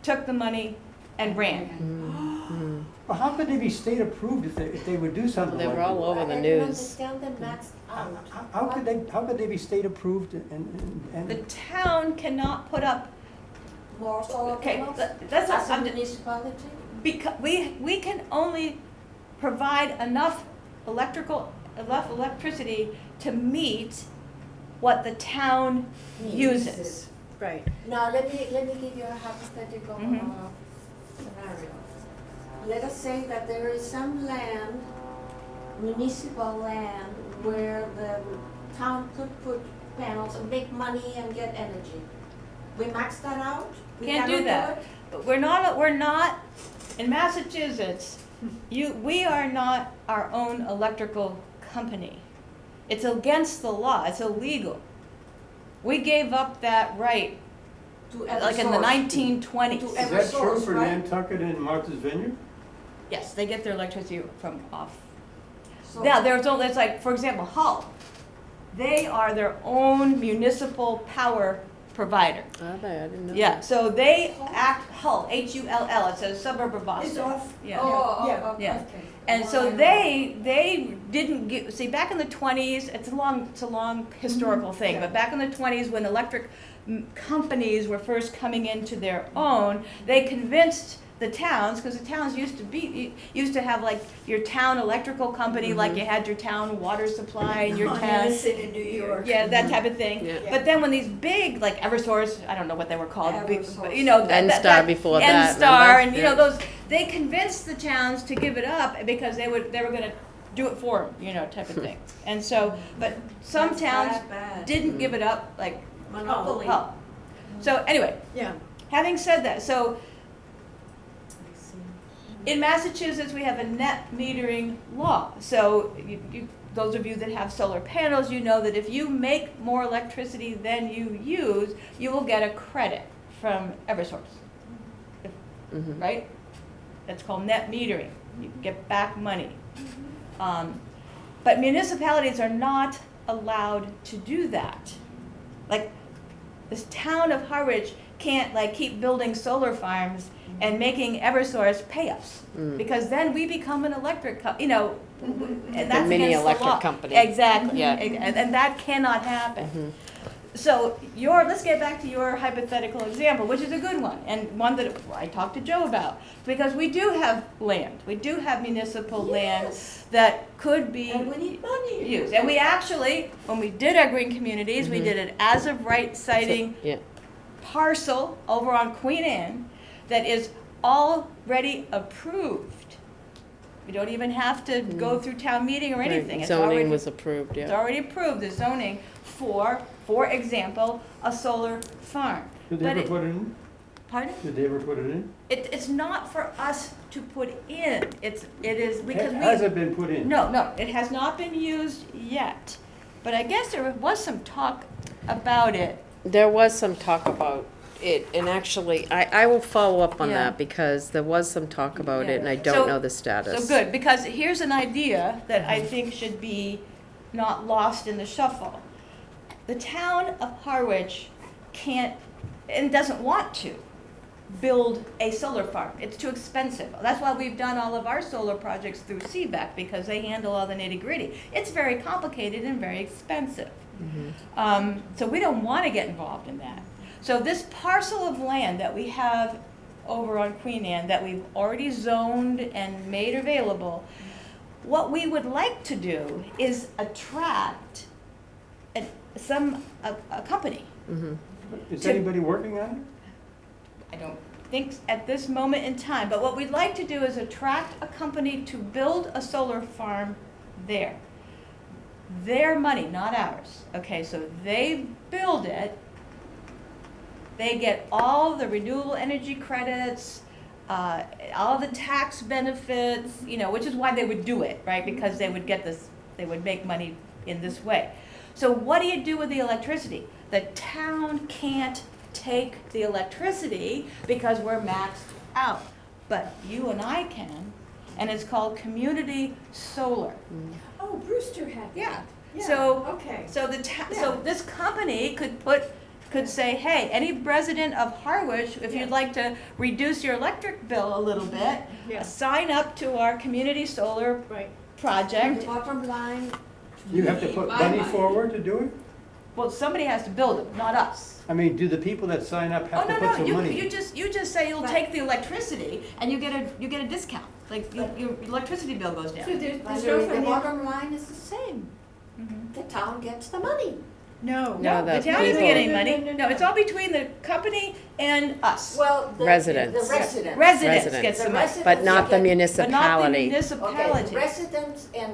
took the money and ran. Well, how could they be state approved if they would do something They like were that? all over the I don't news. understand them maxed out. How could they be state approved The and town cannot put up, More solar okay, panels? that's As a not, municipality? because we can only provide enough electricity to meet what the town uses. Right. Now, let me give you a hypothetical Mhm. scenario. Let us say that there is some land, municipal land, where the town could put panels and make money and get energy. We max that out? We Can't do cannot that. it? But we're not, in Massachusetts, we are not our own electrical company. It's against the law, it's illegal. We gave up that right, To like in the Eversource. 1920s. To is that true Eversource, for right? Nantucket and Martha's Vineyard? Yes, they get their electricity from off. So- Now, there's like, for example, Hull. They are their own municipal power provider. Are they? I didn't know. Yeah, so they act, Hull, Hull, it's a suburb of Boston. It's off. Yeah. Oh, Yeah, oh, yeah. okay. And so Well, they didn't get, see, back in the 20s, it's a long historical thing, Yeah. but back in the 20s, when electric companies were first coming into their own, they convinced the towns, because the towns used to have like your town electrical company, like you had your town water supply and your On town. Edison in New York. Yeah, that type of thing. Yeah. But then when these big, like Eversource, I don't know what they were called, big, Eversource. but, N-Star before that, N-Star, remember? and Yeah. those, they convinced the towns to give it up because they were gonna do it for them, type of thing. And so, but some That's towns bad. didn't give it up, like Monopoly. Hull. So anyway, Yeah. having said that, so in Massachusetts, we have a net metering law. So those of you that have solar panels, you know that if you make more electricity than you use, you will get a credit from Eversource, Mhm. right? That's called net metering. You get back money. But municipalities are not allowed to do that. Like, this town of Harwich can't keep building solar farms and making Eversource pay us. Mm. Because then we become an electric and that's mini against the electric law. company. Exactly. Yeah. And that cannot happen. Mhm. So let's get back to your hypothetical example, which is a good one, and one that I talked to Joe about, because we do have land, we do have municipal land Yes. that could be And we need money. used. And we actually, when we did our green communities, we Mhm. did an as of right siting Yeah. parcel over on Queen Anne that is already approved. We don't even have to go through town meeting or Right. anything. It's Zoning already- was approved, It's yeah. already approved, the zoning for example, a solar farm. Did they But ever it- put it in? Pardon? Did they ever put it in? It's not for us to put in, it is because Has we, it been put in? no, it has not been used yet. But I guess there was some talk about it. There was some talk about it, and actually, I will follow up on Yeah. that because there was some talk about it, and I So- don't know the status. So good, because here's an idea that I think should be not lost in the shuffle. The town of Harwich can't, and doesn't want to, build a solar farm. It's too expensive. That's why we've done all of our solar projects through CBEC, because they handle all the nitty-gritty. It's very complicated and very expensive. So we don't want to get involved in that. So this parcel of land that we have over on Queen Anne that we've already zoned and made available, what we would like to do is attract a company. Is anybody working on it? I don't think at this moment in time, but what we'd like to do is attract a company to build a solar farm there. Their money, not ours. Okay, so they build it, they get all the renewable energy credits, all the tax benefits, which is why they would do it, right? Because they would get this, they would make money in this way. So what do you do with the electricity? The town can't take the electricity because we're maxed out, but you and I can, and it's called community solar. Oh, Brewster had that. Yeah. Yeah, So, okay. so so this company could say, hey, any resident of Harwich, if you'd like to reduce your electric bill a little bit, Yeah. sign up to our community solar Right. project. Bottom line, You have to put money forward to do it? Well, somebody has to build them, not us. I mean, do the people that sign up Oh, have to no, put no, some you money? just say you'll But- take the electricity and you get a discount. Like, your electricity bill goes So down. there's but no the financial. bottom line is the same. Mhm. The town gets the money. No. No, The the town isn't people- getting money. No, it's all between the company and us. Well, the Residents. The residents. Residents Residents. gets The the money, residents But not the get- but not the municipality. Okay, municipality. residents, and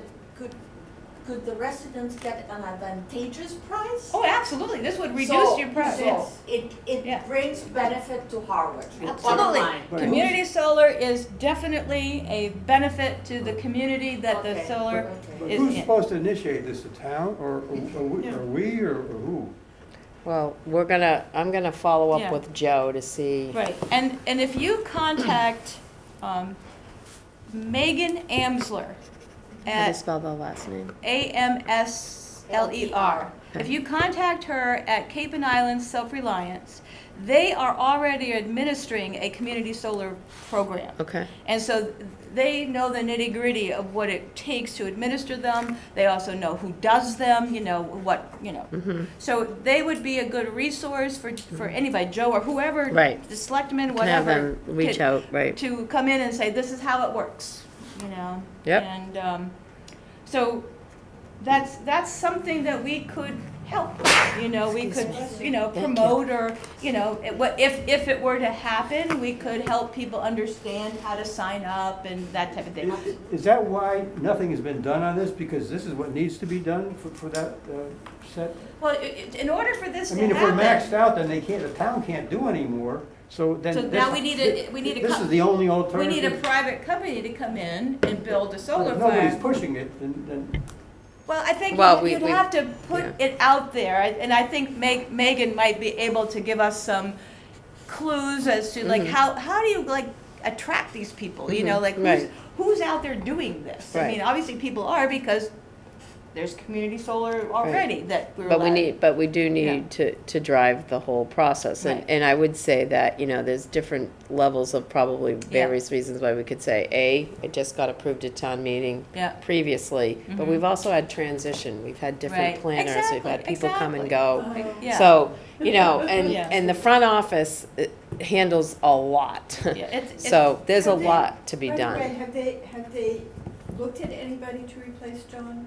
could the residents get an advantageous price? Oh, absolutely, this would reduce So- your price. So it Yeah. brings benefit to Harwich. Bottom Absolutely. line. Right. Community solar is definitely a benefit to the community that the Okay, solar okay. But is who's in. supposed to initiate this, the town, or we, or who? Well, I'm gonna follow Yeah. up with Joe to see. Right, and if you contact Megan Amsler How do you at spell the last name? AMSLER. If you contact her at Cape and Islands Self-Reliance, they are already administering a community solar program. Okay. And so they know the nitty-gritty of what it takes to administer them. They also know who does them, So they would be a good resource for anybody, Joe or whoever, Right. the selectmen, Have whatever. them reach could- out, right? To come in and say, this is how it works, Yep. And so that's something that we could help with, we could, promote or, if it were to happen, we could help people understand how to sign up and that type of thing. Is that why nothing has been done on this? Because this is what needs to be done for that set? Well, in order for this I to mean, if we're maxed happen, out, then the town can't do anymore, so then. So now we need a This is the only we alternative. need a private company to come in and build a solar If nobody's farm. pushing it, then Well, I think Well, you'd we- have to put yeah. it out there, and I think Megan might be able to give us some clues as to like how do you like attract these people? Like Right. who's out there doing this? I Right. mean, obviously people are because there's community solar already that we're. But allowed. we do need to drive the whole process. Right. And I would say that, there's different levels of probably various reasons why we could say, it just got approved at town meeting Yeah. previously. But we've also had transition. We've had different Right. planners. We've had Exactly, people come and exactly. go. Yeah. So, Yeah. and the front office handles a lot. Yeah, it's- So there's a Have they- lot to be By the way, done. have they looked at anybody to replace John?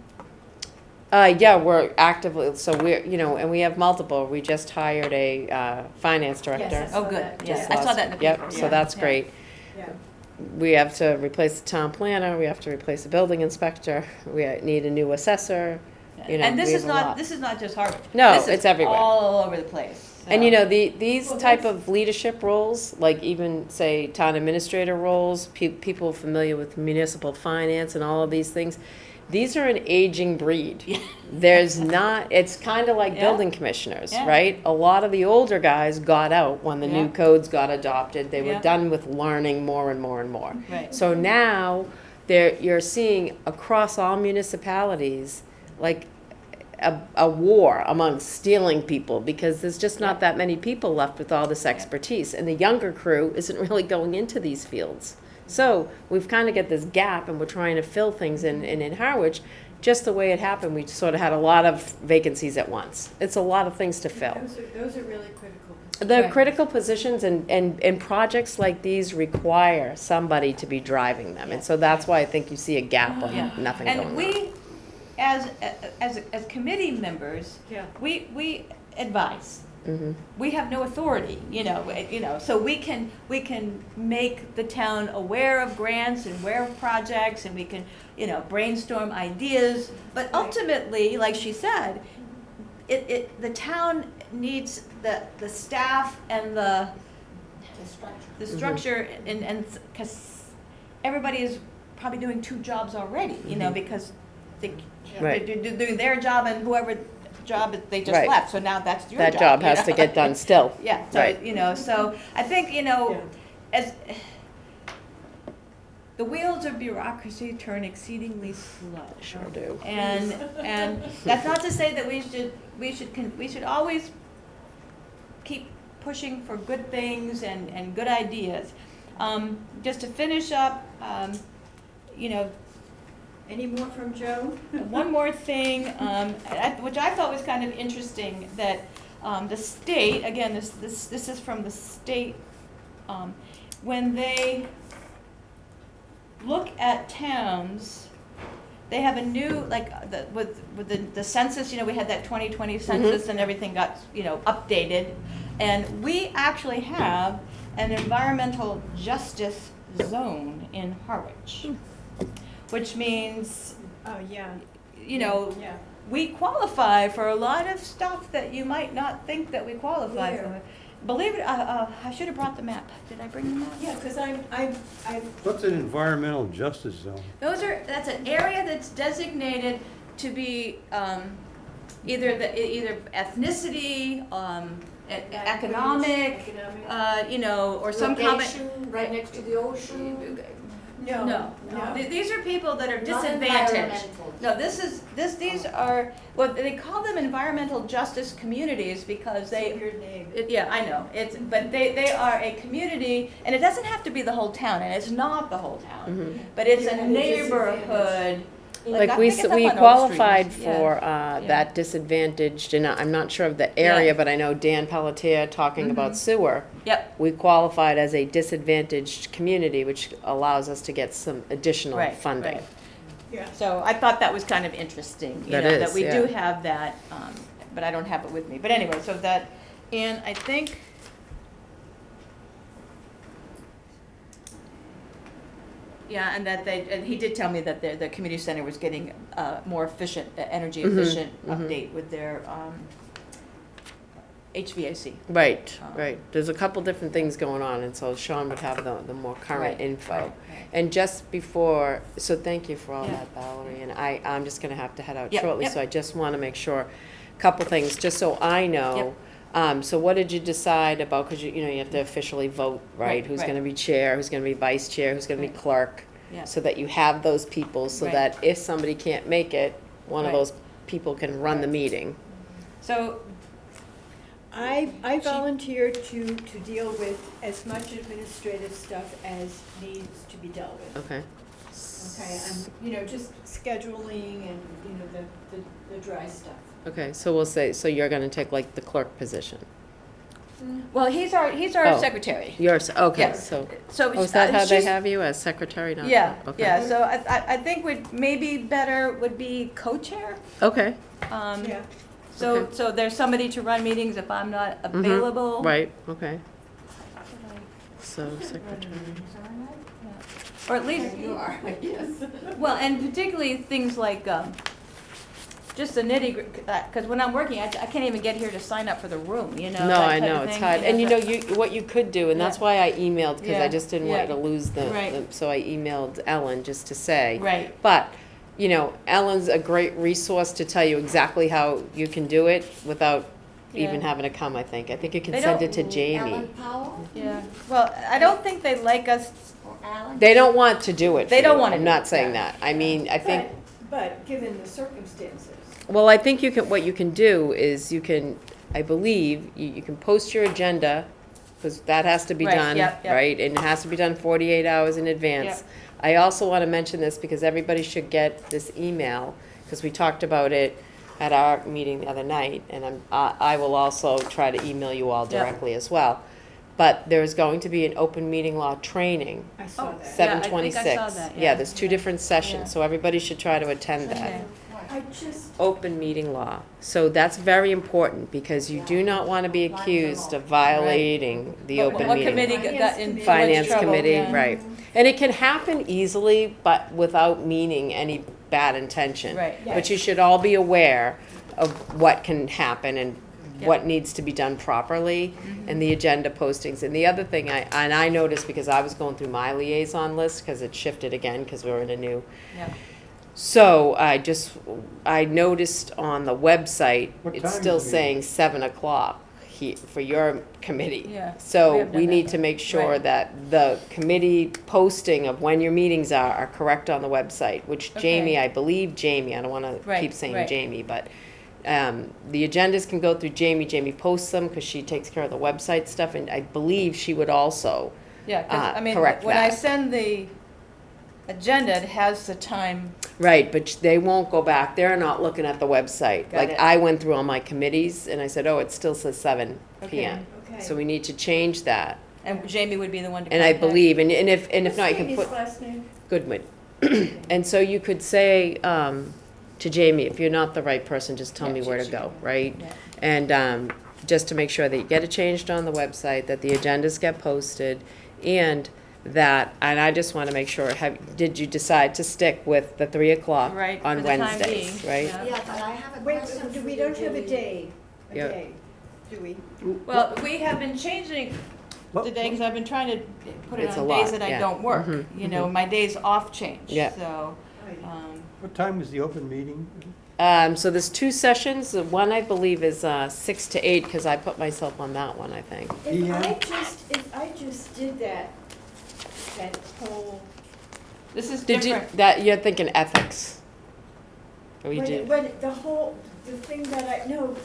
Yeah, we're actively, so and we have multiple. We just hired a finance director. Yes, I Oh, saw good. that. Yeah, Just I saw last- that in the paper. Yep, Yeah. so that's Yeah. great. Yeah. We have to replace the town planner, we have to replace the building inspector, we need a new assessor, And this we is have a lot. this is not just Harvard. No, This is it's everywhere. all over the place. And So- these Well, type that's- of leadership roles, like even say town administrator roles, people familiar with municipal finance and all of these things, these are an aging breed. Yeah. There's not, it's kind of like Yeah. building commissioners, Yeah. right? A lot of the older guys got out when the new Yeah. codes got adopted. They were Yeah. done with learning more and more and more. Right. So now you're seeing across all municipalities like a war among stealing people because there's just not that many people left with all this expertise, and the younger crew isn't really going into these fields. So we've kind of got this gap, and we're trying to fill things in Harwich. just the way it happened, we sort of had a lot of vacancies at once. It's a lot of things to fill. Those are really critical. The Right. critical positions and projects like these require somebody to be driving them. And so that's why I think you see a gap of Yeah. nothing going on. And we, as committee members, Yeah. we advise. Mhm. We have no authority, so we can make the town aware of grants and aware of projects, and we can, brainstorm ideas. But ultimately, like she said, the town needs the staff and the structure, and because everybody is probably doing two jobs already, because they're doing their job, and whoever job they just Right. left, so now that's your job. That job has to get done still. Yeah, so, Right. so I think, as the wheels of bureaucracy turn exceedingly slow. Sure do. And that's not to say that we should always keep pushing for good things and good ideas. Just to finish up, Any more from Joe? one more thing, which I thought was kind of interesting, that the state, again, this is from the state, when they look at towns, they have a new, with the census, we had that 2020 census and everything got, updated. And we actually have an environmental justice zone in Harwich, which means, Oh, yeah. Yeah. we qualify for a lot of stuff that you might not think that we qualify Where? for. Believe it, I should have brought the map. Did I bring the map? Yeah, because I, What's an environmental justice zone? That's an area that's designated to be either ethnicity, economic, or some common. Location, right next to the ocean. No. These are people that are Not disadvantaged. environmental. No, these are, well, they call them environmental justice communities because they, weird name. yeah, I know, but they are a community, and it doesn't have to be the whole town, and it's not the whole town, but it's a Yeah, neighborhood. Like I we think it's up we on Oak qualified Street. Yeah. for that disadvantaged, and I'm not sure of the area, Yeah. but I know Dan Pelletier talking about sewer. Yep, We qualified as a disadvantaged community, which allows us to get some additional Right, funding. right. Yeah. so I thought that was kind of interesting, That that is, we yeah. do have that, but I don't have it with me. But anyway, so that, and I think, yeah, and he did tell me that the community center was getting more efficient, energy efficient update with their HVAC. Right, Um, right. There's a couple different things going on, and so Sean would have the more current Right, info. right. And just before, so thank you for all Yeah. that, Valerie, and I'm just gonna have to head out Yep, shortly, yep. so I just wanna make sure, couple things, just so I know. So what did you decide about, because you have to officially vote, right? Right, Who's right. gonna be chair, who's gonna be vice chair, who's gonna be Right. clerk? Yeah. So that you have those people, so Right. that if somebody can't make it, one of Right. those people can run the Right. meeting. So, I volunteered to deal with as much administrative stuff as needs to be dealt with. Okay. Okay, I'm, just scheduling and, the dry stuff. Okay, so we'll say, so you're gonna take like the clerk position? well, he's our Oh. secretary. Yours, okay, Yes. so, So oh, is that how they she's- have you, as secretary, not? Yeah, Okay. yeah, so I think maybe better would be co-chair. Okay, Yeah. Okay. So there's somebody to run meetings if I'm not available. right, okay, so secretary. Or at least, You are, yes. well, and particularly things like, just the nitty, because when I'm working, I can't even get here to sign up for the room, No, that I type of know, it's thing, hard, and so- what you could do, and that's Yeah. why I emailed, because I Yeah, just didn't want you to yeah. lose Right. so I emailed Ellen just to say. Right, But, Ellen's a great resource to tell you exactly how you can do it without even Yeah. having to come, I think. I think you can They send don't- it to Jamie. Alan Powell yeah. Well, I don't think they like us, or Alan? They don't want to do it They for don't you. wanna I'm do not it, saying yeah. that. I mean, I think, But given the circumstances. well, I think what you can do is I believe, you can post your agenda, because that has to be Right, done, yep, yep. right? And it has to be done 48 hours in advance. Yep. I also want to mention this because everybody should get this email. because we talked about it at our meeting the other night, and I will also try to email you all Yeah. directly as well. But there's going to be an open meeting law training, I saw that. Yeah, I think 7/26. I saw that, Yeah, yeah. there's 2 Yeah. different Yeah. sessions, so everybody should try to attend that. Okay. I just, Open meeting law. So that's very important, because you do not want to be accused of violating the open What meeting. committee got in so much Finance trouble, committee, yeah. right. And it can happen easily, but without meaning any bad intention. Right. But you should all be aware of what can happen and Yeah. what needs to be done properly, and the agenda postings. And the other thing I noticed, because I was going through my liaison list, because it shifted again, because we were in a new. Yeah. So I noticed on the website, What it's time is still the meeting? saying 7 o'clock for your committee. Yeah, we So have done we need that. to make sure Right. that the committee posting of when your meetings are correct on the website, which Jamie, Okay. I believe Jamie, I don't wanna Right, keep saying right. Jamie, but, the agendas can go through Jamie. Jamie posts them, cause she takes care of the website stuff, and I believe she would also. Yeah, 'cause, I mean, correct when I that. send the agenda, it has the time. Right, but they won't go back, they're not looking at the website. Got Like, it. I went through all my committees, and I said, oh, it still says 7 PM. okay. So we need to change that, And Jamie would be the one to and I contact. believe, and if not, you can What's put Jamie's last name? Goodwood. And so you could say, to Jamie, if you're not the right person, just tell Yeah, me where to she go, can- right? Yeah. And, just to make sure that you get it changed on the website, that the agendas get posted, and that, and I just wanna make sure, did you decide to stick with the 3 o'clock Right, on for the time Wednesdays, being, right? yeah. Yeah, but I have a Wait, question for we you, don't have a Julie. day, Yeah. do we? Well, we have been changing What- the day, because I've been trying to put it It's a on lot, days that I yeah. don't work. Mhm, You know, my days off change. Yeah. So, What time is the open meeting? So there's 2 sessions, the one I believe is 6 to 8, because I put myself on that one, I think. If Yeah. I just did that whole, this is Did you, different. you're thinking ethics? Or you did? when the thing that I, no,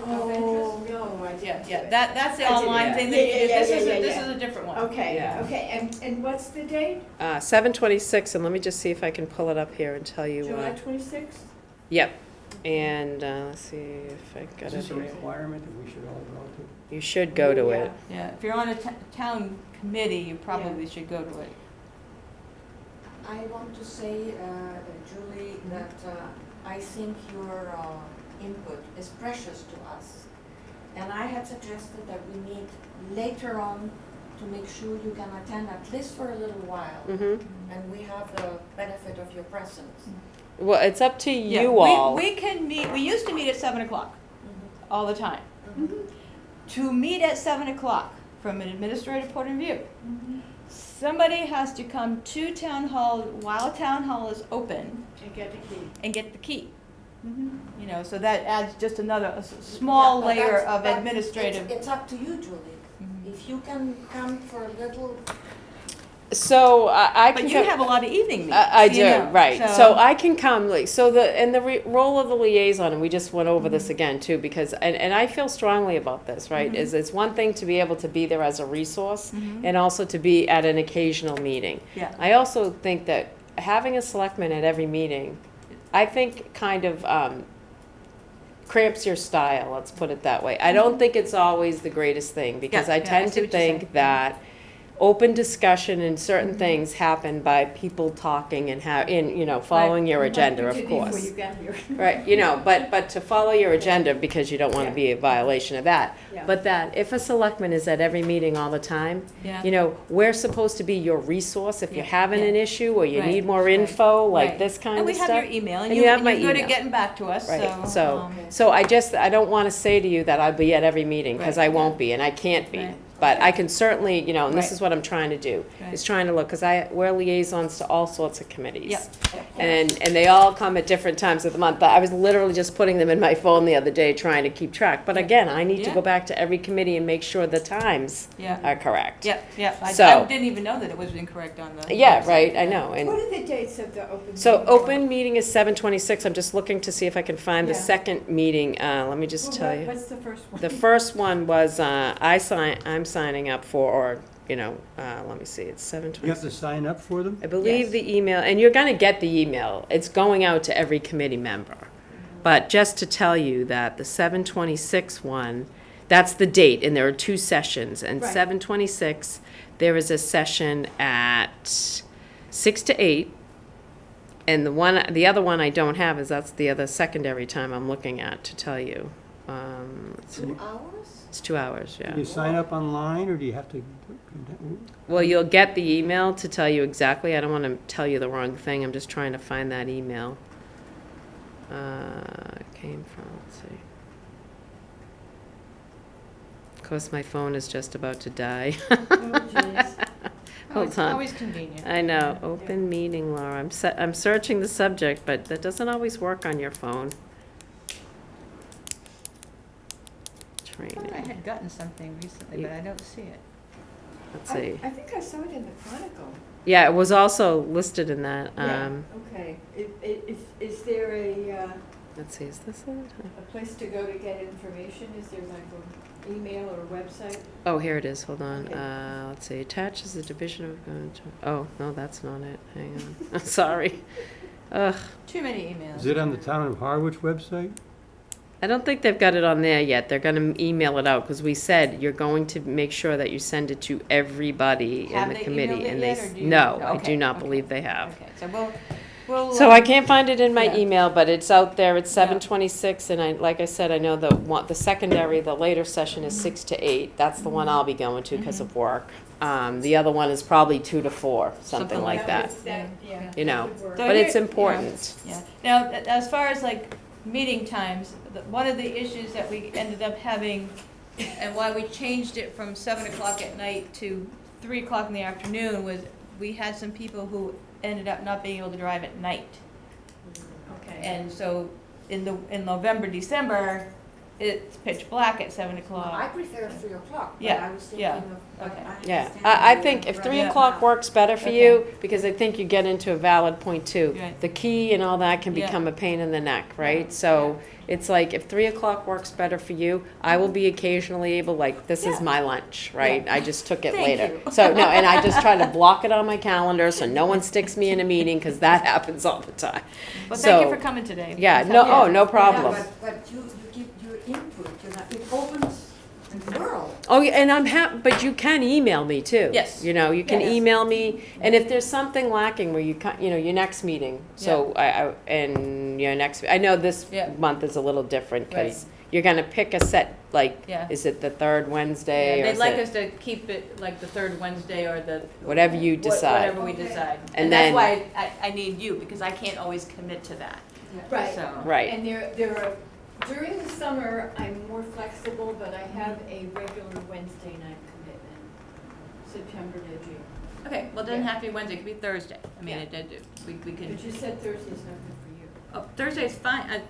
oh, no, I didn't. Yeah, do yeah, it. that's the I did, online yeah. thing Yeah, that you did. yeah, This yeah, is, yeah, this yeah. is a different one. Okay, Yeah. okay, and what's the date? 7/26, and let me just see if I can pull it up here and tell you. July 26th? Yep, and let's see if I got Is it this a here. requirement that we should all go to? You should go to it. Yeah, if you're on a town committee, you probably should go to it. I want to say, Julie, that I think your input is precious to us. And I had suggested that we meet later on to make sure you can attend at least for a little while. Mhm. And we have the benefit of your presence. Well, it's up to Yeah, you all. We can meet, we used to meet at 7 o'clock Mhm. all the time. To meet at 7 o'clock, from an administrative point of view, somebody has to come to town hall while town hall is open And get the key. and get the key. You know, so that adds just another, small Yeah, but layer that's- of but administrative. It's up to you, Julie. Mhm. If you can come for a little, So I can But you come- have a lot of evening meetings. I you do, know, right. So I can come, like, so the role of the liaison, and we just went over this again too, because, and I feel strongly about this, right? Is it's one thing to be able to be there as a resource, and also to be at an occasional meeting. Yeah. I also think that having a selectman at every meeting, I think kind of cramps your style, let's put it that way. I don't think it's always the greatest thing, because Yeah, I yeah, I tend see to what you're saying. think that open discussion and certain things happen by people talking and following your agenda, Like of you did before course. you got here. Right, but to follow your agenda, because you don't want to be a violation of that. Yeah. But that if a selectman is at every meeting all the time, Yeah. we're supposed to be your resource if you're Yeah, having yeah. an issue or you Right, need more right, info, like right. this kind And of we stuff. have your email, and And you have my you're good email. at getting back to us, Right, so. so I don't want to say to you that I'll be at every meeting, because Right, I won't be, and I can't be. Right. But I can certainly, and this Right. is what I'm trying to do, Right. is trying to look, because we're liaisons to all sorts of committees. Yep. And they all come at different times of the month. I was literally just putting them in my phone the other day, trying to keep track. But again, I need to Yeah. go back to every committee and make sure the times Yeah. are correct. Yep, yep. I So- didn't even know that it was incorrect on the. Yeah, website. right, I know. And What are the dates of the open? so meeting? open meeting is 7/26. I'm just looking to see if I can find the Yeah. second meeting. Let me just Well, tell you. What's the first one? The first one was, I'm signing up for, or let me see, it's 7:26. You have to sign up for them? I believe Yes. the email, and you're gonna get the email, it's going out to every committee member. But just to tell you that the 7/26 one, that's the date, and there are 2 sessions. And Right. 7/26, there is a session at 6 to 8. And the other one I don't have is that's the other secondary time I'm looking at to tell you. Let's see. 2 hours? It's 2 hours, yeah. Do you sign up online, or do you have to? Well, you'll get the email to tell you exactly. I don't want to tell you the wrong thing. I'm just trying to find that email. It came from, let's see. Of course, my phone is just about to die. Oh, jeez. Hold It's on. always convenient. I know, open meeting law. I'm searching the subject, but that doesn't always work on your phone. I thought I Training, had gotten something recently, but I don't see it. let's see. I think I saw it in the Chronicle. Yeah, it was also listed in that. Yeah, okay. Is there Let's see, is this it? a place to go to get information? Is there like an email or a website? Oh, here it is, hold on. Okay. Let's see, attaches the division of, oh, no, that's not it, hang on, sorry. Ugh, Too many emails. Is it on the Town of Harwich website? I don't think they've got it on there yet, they're gonna email it out, because we said you're going to make sure that you send it to everybody in Have the they committee. emailed it And yet, or do you- No, I Okay, do not okay, believe they have. Okay, so we'll. So I can't find it in my yeah. email, but it's out there, it's Yeah. 7/26, and like I said, I know the secondary, the later session is 6 to 8, that's the one I'll be going to because of work. The other one is probably 2 to 4, something Something like that, Yeah. you know. that would work. So But it's here- important. Yeah. Now, as far as like meeting times, one of the issues that we ended up having, and why we changed it from 7 o'clock at night to 3 o'clock in the afternoon, was we had some people who ended up not being able to drive at night. Okay. And so in November, December, it's pitch black at 7 I o'clock. prefer 3 o'clock, but Yeah, I was thinking yeah, of, but okay. I Yeah, understand I you think if run 3 out o'clock now. works better for Okay. you, because I think you get into a valid point too. Right. The key and all that can Yeah. become a pain in the neck, right? So it's like, if 3 o'clock works better for you, I will be occasionally able, like, this is Yeah. my lunch, right? I just took it Thank later. you. So, no, and I just try to block it on my calendar so no one sticks me in a meeting, because that happens all the time. Well, thank you So- for coming today. Yeah, Because no, I- oh, no problem. Yeah, but you give your input, it opens the world. Oh, yeah, and I'm but you can email me too. Yes. You know, you can Yes. email me, and if there's something lacking where your next meeting, so and your next, I know this Yeah. month is a little different because you're gonna pick a set, like, Yeah. is it the third Wednesday Yeah, or they'd is like it us to keep it like the third Wednesday or the. whatever you decide? Whatever we Okay. decide. And And that's then- why I need you, because I can't always commit to that, Right. so. Right, And there are, during the summer, I'm more flexible, but I have a regular Wednesday night commitment, September to June. Okay, well, it doesn't Yeah. have to be Wednesday, it could be Thursday. I mean, Yeah. we can, But you said Thursday's not good for you. oh, Thursday's fine.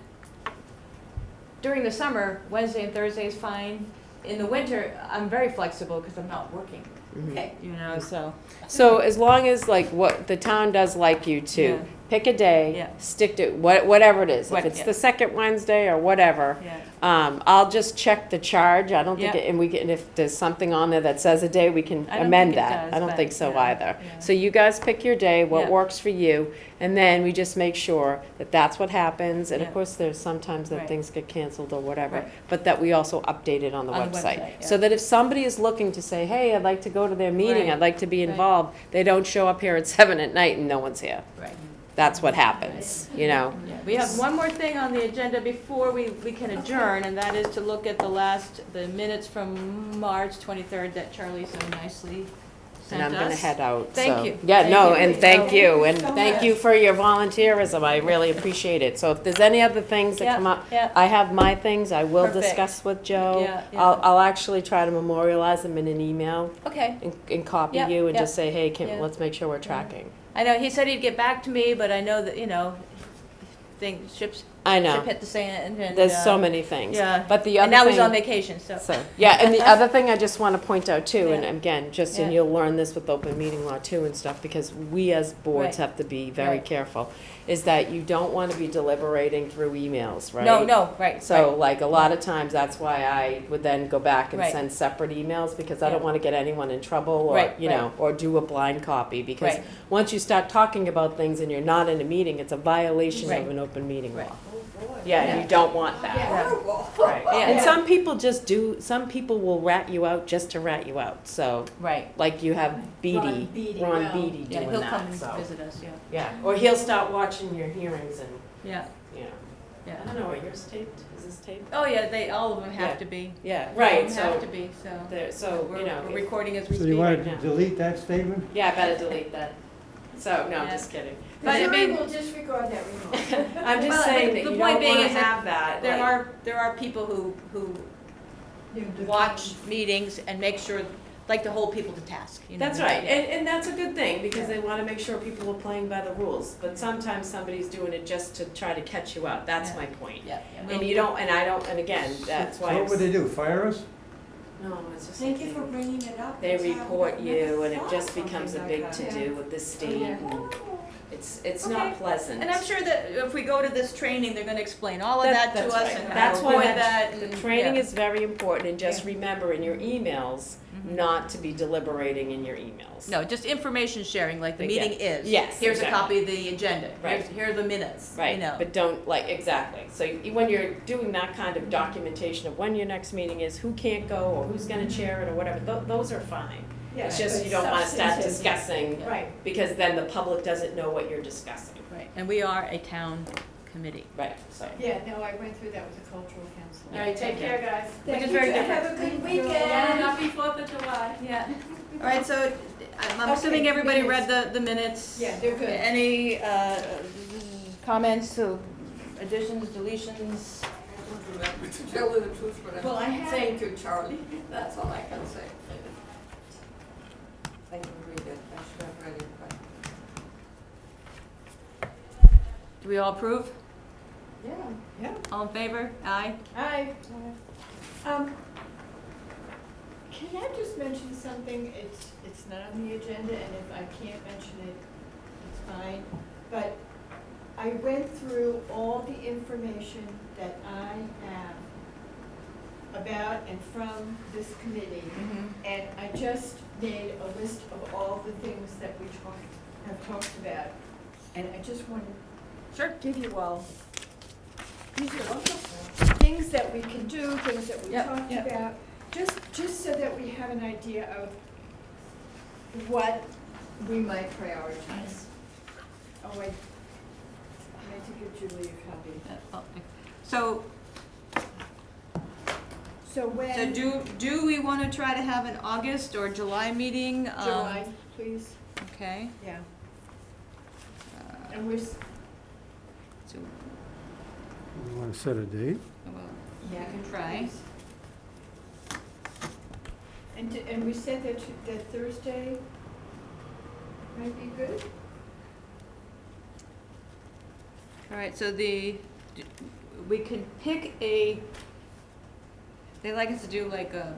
During the summer, Wednesday and Thursday is fine. In the winter, I'm very flexible because I'm not working, mhm. Okay. you know, so. So as long as, like, what the town does like you Yeah. to, pick a day, Yeah. stick to whatever it is. What- If it's yeah. the second Wednesday or whatever, Yeah. I'll just check the charge. I don't think, Yeah. and we can, if there's something on there that says a day, we can I don't amend think it that. does, I don't but, think so yeah, either. yeah. So you guys pick your day, what Yeah. works for you, and then we just make sure that that's what happens. And of Yeah. course, there's sometimes that Right. things get canceled or whatever, Right. but that we also update it on the On the website. website, So yeah. that if somebody is looking to say, hey, I'd like to go to their meeting, Right. I'd like to be Right. involved, they don't show up here at 7 at night and no one's here. Right. That's what happens, you know? Yeah, we have one more thing on the agenda before we can adjourn, and that is to look at the minutes from March 23rd that Charlie so nicely And sent I'm gonna us. head out, Thank so- you. Yeah, Thank no, you. and thank you, and so thank much. you for your volunteerism, I really appreciate it. So if there's any other things that Yeah, come up, yeah. I have my things, I will Perfect. discuss with Joe. Yeah, yeah. I'll actually try to memorialize them in an email Okay, and copy Yeah, you and yeah. just say, hey, Yeah. let's make sure we're tracking. I know, he said he'd get back to me, but I know that, ships I know. Chip hit the sand and. There's so many things. Yeah. But the other And now thing, he's on vacation, so. So, yeah, and the other thing I just want to point out too, and Yeah. again, just, and Yeah. you'll learn this with open meeting law too and stuff, because we as boards Right. have to be very Right. careful, is that you don't want to be deliberating through emails, right? No, right. So right. like a lot of times, that's why I would then go back and Right. send separate emails, because I Yeah. don't want to get anyone in trouble or, Right, you know, or do a blind copy, because Right. once you start talking about things and you're not in a meeting, it's a violation Right. of an open meeting law. Right. Oh, boy. Yeah, and you don't want that. Yeah. Horrible. Right, Yeah. and some people just do, some people will rat you out just to rat you out, so, Right. like you have Ron Beatty, Beatty, Ron well, Beatty Yeah, doing he'll come that, and so. visit us, yeah. Yeah, or he'll start watching your hearings and, Yeah, you know, yeah. I don't know, are yours taped, is this taped? Oh, yeah, all of them Yeah. have to be. Yeah, All of right, them have so, to be, so. there, so, We're you know, we're recording as we So speak. you want now. to delete that statement? yeah, I better delete that. So, no, I'm Yeah. just kidding. The But I jury mean- will disregard that remark. I'm just Well, saying the that you point don't being wanna is that have that, There like- are people who They're watch defined. meetings and make sure, like to hold people to task, you know. That's right, and that's a good thing, because they wanna make sure people are playing by the rules, but sometimes somebody's doing it just to try to catch you out, that's Yeah. my point. Yeah. And you don't, and I don't, and again, that's why. So I'm what would they do, fire us? No, it's just. Thank you for bringing it up. They because I report would you never and it thought just something becomes a like big that. to-do with the state Yeah. and it's Okay. not pleasant. And I'm sure that if we go to this training, they're gonna explain all of That- that to that's us right. and That's how why to avoid that- that. The and- training yeah. is very important, and just remember in your emails, Mhm. not to be deliberating in your emails. No, just information sharing, like the Yeah. meeting is. Yes, Here's a exactly. copy of the agenda. Right. Here are the minutes, you Right, know. but don't, like, exactly. So when you're doing that kind of documentation of when your next meeting is, who can't go, or who's gonna chair it, or whatever, those are fine. Yeah, It's just but you don't wanna start substantive. discussing, Right. because then the public doesn't know what you're discussing. Right, and we are a town committee. Right, so. Yeah, no, I went through that with the cultural council. All right, take care, guys. Which Thank is you. very Have different. a good Thank you. weekend. Happy 4th of July. Yeah. All right, so I'm Okay, assuming everybody read minutes. the minutes. Yeah, they're good. Any comments, additions, deletions? I don't remember, to tell you the truth, but Well, I I'm have- thank you, Charlie, that's all I can say. I didn't read it, I should have read it, but. Do we all approve? Yeah. Yeah. All in favor? Aye? Hi. Can I just mention something? It's not on the agenda, and if I can't mention it, it's fine. But I went through all the information that I have about and from this committee, and I just made a list of all the things that we have talked about. And I just want to Sure. give you all, these are things that we can do, things that we Yep, talked yep. about, just so that we have an idea of what we might prioritize. Oh, I meant to give Julie a copy. So, So when? so do we want to try to have an August or July meeting? July, please, Okay. yeah. Uh, And we're, So, You want to set a date? well, yeah. can try. please. And we said that Thursday might be good? All right, so we can pick they like us to do like a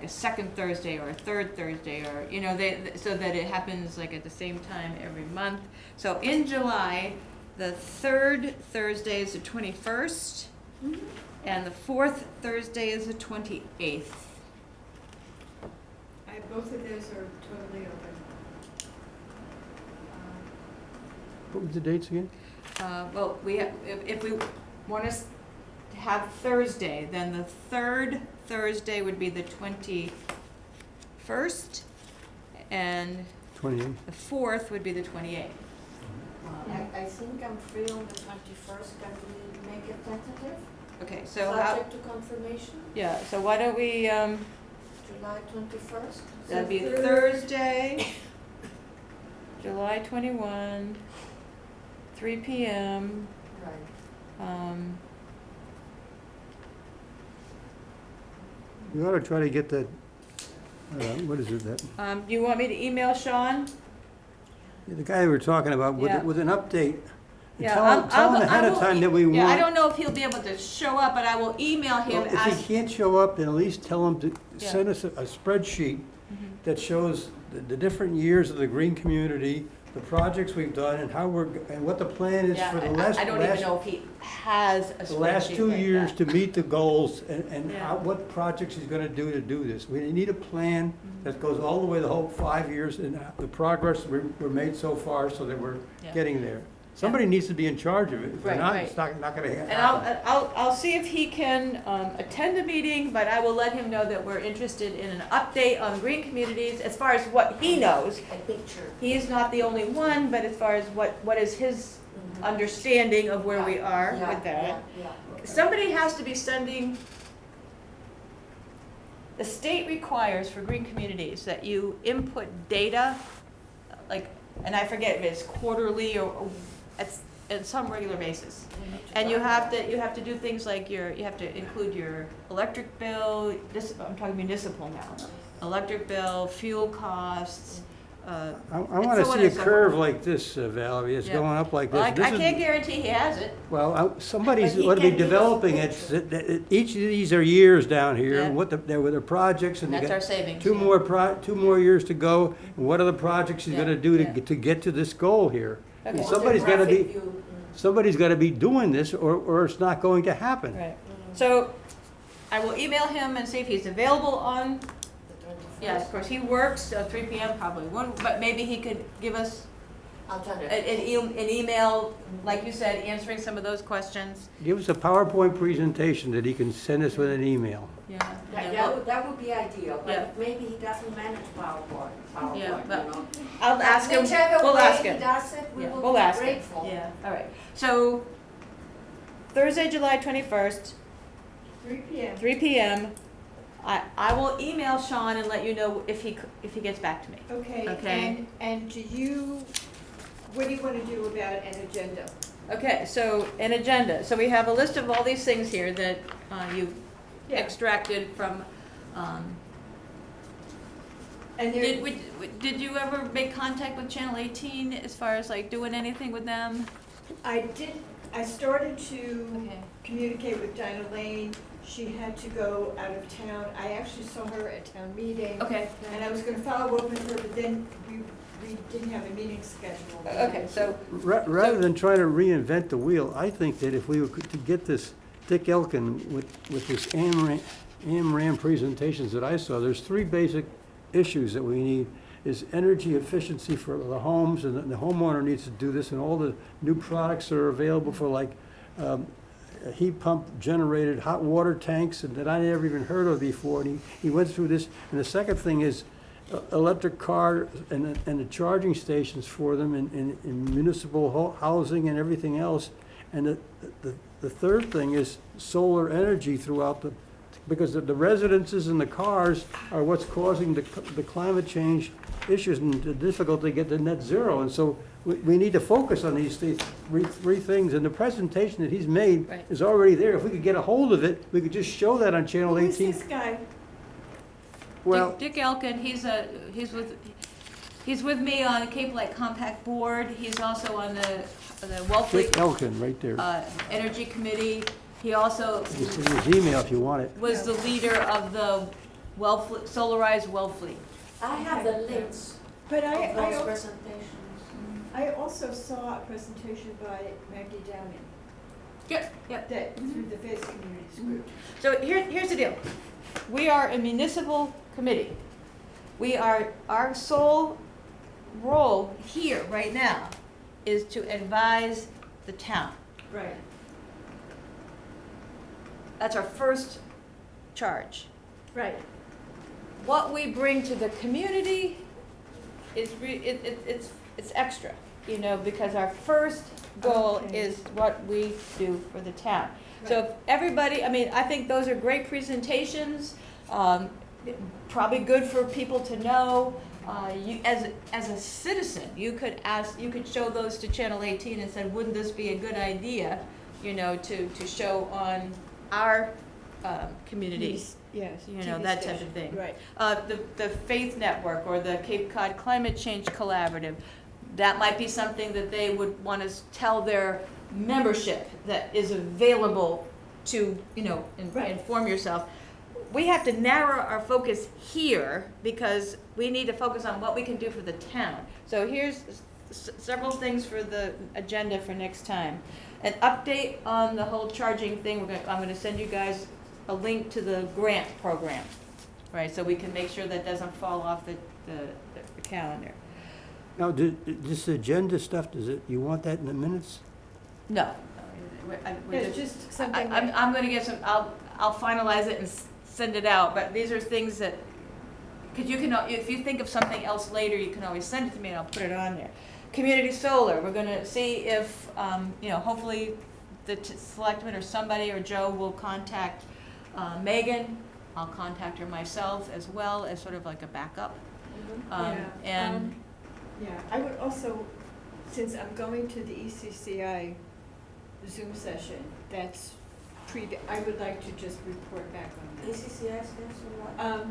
second Thursday or a third Thursday, or, you know, so that it happens like at the same time every month. So in July, the third Thursday is the 21st, and the fourth Thursday is the 28th. Both of those are totally open. What was the dates again? Well, if we want us to have Thursday, then the third Thursday would be the 21st, and 28th? the fourth would be the 28th. I think I'm free on the 21st. Can we make it tentative? Okay, so how, Subject to confirmation, yeah, so why don't we, July 21st? that'd be So Thursday, July 21, 3 p.m. Right. We ought to try to get that, what is it, that, You want me to email Sean? the guy we were talking about Yeah. with an update Yeah, Tell him ahead of time that we Yeah, I want. don't know if he'll be able to show up, but I will email him Well, if as, he can't show up, then at least tell him to Yeah. send us a spreadsheet that shows the different years of the green community, the projects we've done, and how and what the plan is yeah, for the last, I don't even know if he has a the last spreadsheet 2 like years that. to meet the goals and Yeah. what projects he's gonna do to do this. We need a plan that goes all the way the whole 5 years and the progress we're made so far so that we're Yeah. getting there. Somebody needs to be in charge of it. If they're Right, not, right. it's not gonna happen. And I'll see if he can attend the meeting, but I will let him know that we're interested in an update on green communities as far as what he knows. A picture. He is not the only one, but as far as what is his understanding of where we are Yeah, with that. yeah, yeah. Somebody has to be sending, the state requires for green communities that you input data, like, and I forget if it's quarterly or at some regular basis. And you have to do things like you have to include your electric bill, I'm talking municipal now, electric bill, fuel costs, I and wanna so on see a and so curve forth. like this, Valerie, it's Yeah. going up like Well, this. I This is- can't guarantee he has it. Well, somebody's But he ought to be can give us developing it, pictures. that each of these are years down here, Yeah. and what there were the projects, and they That's our got savings. two more years to go, and what are the projects he's Yeah, gonna do yeah. to get to this goal here? I mean, Okay. somebody's gotta Photographic be, view, somebody's gotta be doing this, or it's not going to happen. Right. So I will email him and see if he's available on, the 21st. yes, of course, he works, 3 PM probably wouldn't, but maybe he could give us Alternative. an email, like you said, answering some of those questions. Give us a PowerPoint presentation that he can send us with an email. Yeah. That would be ideal, Yeah. but maybe he doesn't manage PowerPoint, Yeah, you but know. I'll ask him, Whichever we'll way ask he him. does it, we Yeah, will we'll be ask him. grateful. Yeah, all right. So Thursday, July 21st, 3 PM. 3 PM. I will email Sean and let you know if he gets back to me. Okay, Okay. and what do you wanna do about an agenda? Okay, so an agenda. So we have a list of all these things here that you Yeah. extracted from, And there, did you ever make contact with Channel 18 as far as like doing anything with them? I started to Okay. communicate with Dinah Lane. She had to go out of town. I actually saw her at town meeting. Okay. And I was gonna follow up with her, but then we didn't have a meeting scheduled. Okay, so, Rather than trying to reinvent the wheel, I think that if we were to get this Dick Elkin with this AMRAM presentations that I saw, there's 3 basic issues that we need, is energy efficiency for the homes, and the homeowner needs to do this, and all the new products that are available for like heat pump generated hot water tanks and that I never even heard of before, and he went through this. And the second thing is electric car and the charging stations for them in municipal housing and everything else. And the third thing is solar energy throughout because the residences and the cars are what's causing the climate change issues and the difficulty to get to net zero. And so we need to focus on these 3 things. And the presentation that he's made Right. is already there. If we could get a hold of it, we could just show that on Channel Who is 18. this guy? Well, Dick Elkin, he's with me on the Cape Light Compact Board. He's also on the Wellfleet Dick Elkin, right there. Energy Committee. He also It's in his email if you want it. was the leader of the Wellfleet, solarized Wellfleet. I have the links But of those I presentations. also saw a presentation by Maggie Downing Yep, yep. that through the Face Communities Group. So here's the deal. We are a municipal committee. Our sole role here, right now, is to advise the town. Right. That's our first charge. Right. What we bring to the community is, it's extra, you know, because our first goal Okay. is what we do for the town. So if everybody, I mean, I think those are great presentations, probably good for people to know. You, as a citizen, you could show those to Channel 18 and said, wouldn't this be a good idea, you know, to show on our community, Yes. you know, TV that type station. of thing. Right. The Faith Network or the Cape Cod Climate Change Collaborative, that might be something that they would want to tell their membership that is available to, Right. inform yourself. We have to narrow our focus here because we need to focus on what we can do for the town. So here's several things for the agenda for next time. An update on the whole charging thing. I'm gonna send you guys a link to the grant program, right? So we can make sure that doesn't fall off the calendar. Now, this agenda stuff, you want that in the minutes? No. It's just something I'm gonna get some, I'll finalize it and send it out, but these are things that, because you can, if you think of something else later, you can always send it to me and I'll put it on there. Community solar, we're gonna see if, hopefully the selectman or somebody or Joe will contact Megan. I'll contact her myself as well as sort of like a backup. And yeah, I would also, since I'm going to the ECCI Zoom session, I would like to just report back on that. ACCI stands for what?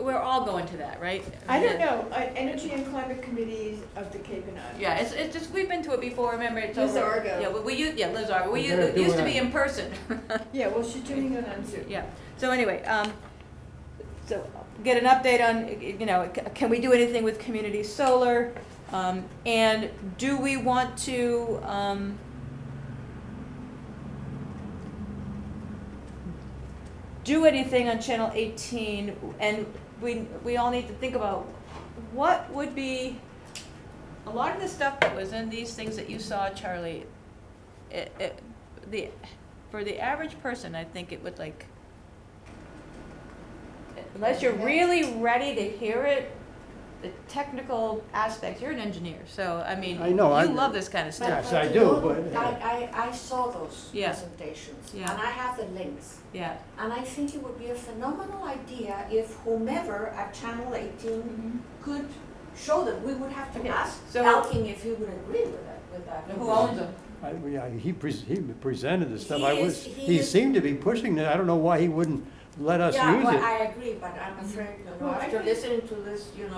we're all going to that, right? I don't know, Energy and Climate Committees of the Cape and Islands. Yeah, it's just, we've been to it before, remember, it's over. Lizargo. Yeah, Liz Argo, We're gonna it do used to it be on- in person. Yeah, well, she's doing it on Zoom. Yeah, so anyway, so get an update on, can we do anything with community solar? And do we want to, do anything on Channel 18? And we all need to think about what would be, a lot of the stuff that was in these things that you saw, Charlie, for the average person, I think it would like, unless you're really ready to hear it, the technical aspects, you're an engineer, so, I mean, I know, you love this kind of stuff. Yes, I you do, know, but- I saw those Yeah. presentations, Yeah. and I have the links. Yeah. And I think it would be a phenomenal idea if whomever at Channel 18 could show them. We would have to Okay, ask so- Elking if he would agree with that. Who owns them? He presented the stuff. He He is- seemed to be pushing it. I don't know why he wouldn't let us Yeah, use well, it. I agree, but I'm afraid, Well, I after think- listening to this, you're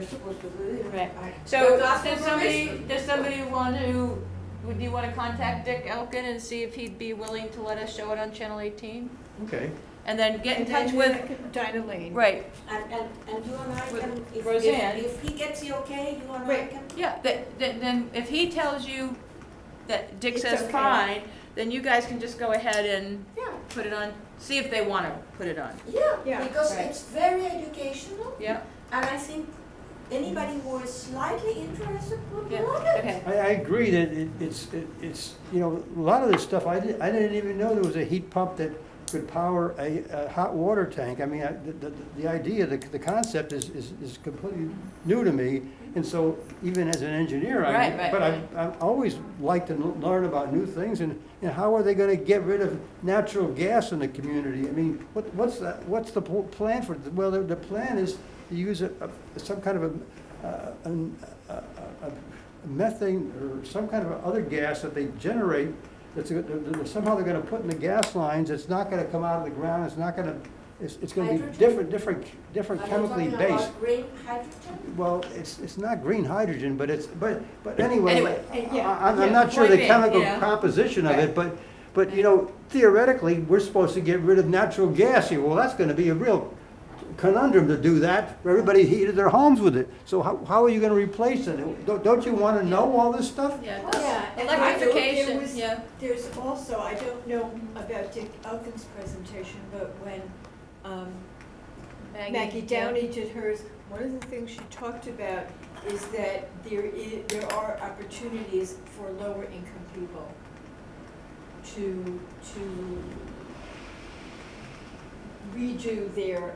supposed to do it. Right. I- So, But ask for permission. does somebody want to, would you want to contact Dick Elkin and see if he'd be willing to let us show it on Channel 18? Okay. And then get in And touch then with, Dinah Lane. right, And you and I With can, Roseanne. if he gets the okay, you and I Right. can. yeah, then if he tells you that Dick It's says okay. fine, then you guys can just go ahead and Yeah, put it on, see if they want to put it on. Yeah. because Right. it's very educational, Yeah, and I think anybody who is slightly interested would yeah, love it. okay. I agree that it's, a lot of this stuff, I didn't even know there was a heat pump that could power a hot water tank. I mean, the idea, the concept is completely new to me. And so even as an engineer, Right, but right. I always like to learn about new things and how are they gonna get rid of natural gas in the community? I mean, what's the plan for, well, the plan is to use some kind of a methane or some kind of other gas that they generate somehow they're gonna put in the gas lines. It's not gonna come out of the ground. It's not gonna, it's gonna be Hydrogen? different Are you chemically talking based. about green hydrogen? Well, it's not green hydrogen, but anyway, Anyway, yeah. I'm not sure the Point being, chemical you know. composition of Right. it, but theoretically, we're supposed to get rid of natural gas here. Well, that's gonna be a real conundrum to do that. Everybody heated their homes with it. So how are you gonna replace it? Don't you wanna know all this stuff? Yeah, Yeah, and there electrification, was- yeah. There's also, I don't know about Dick Elkin's presentation, but when Maggie Downey did hers, one of the things she talked about is that there are opportunities for lower income people to redo their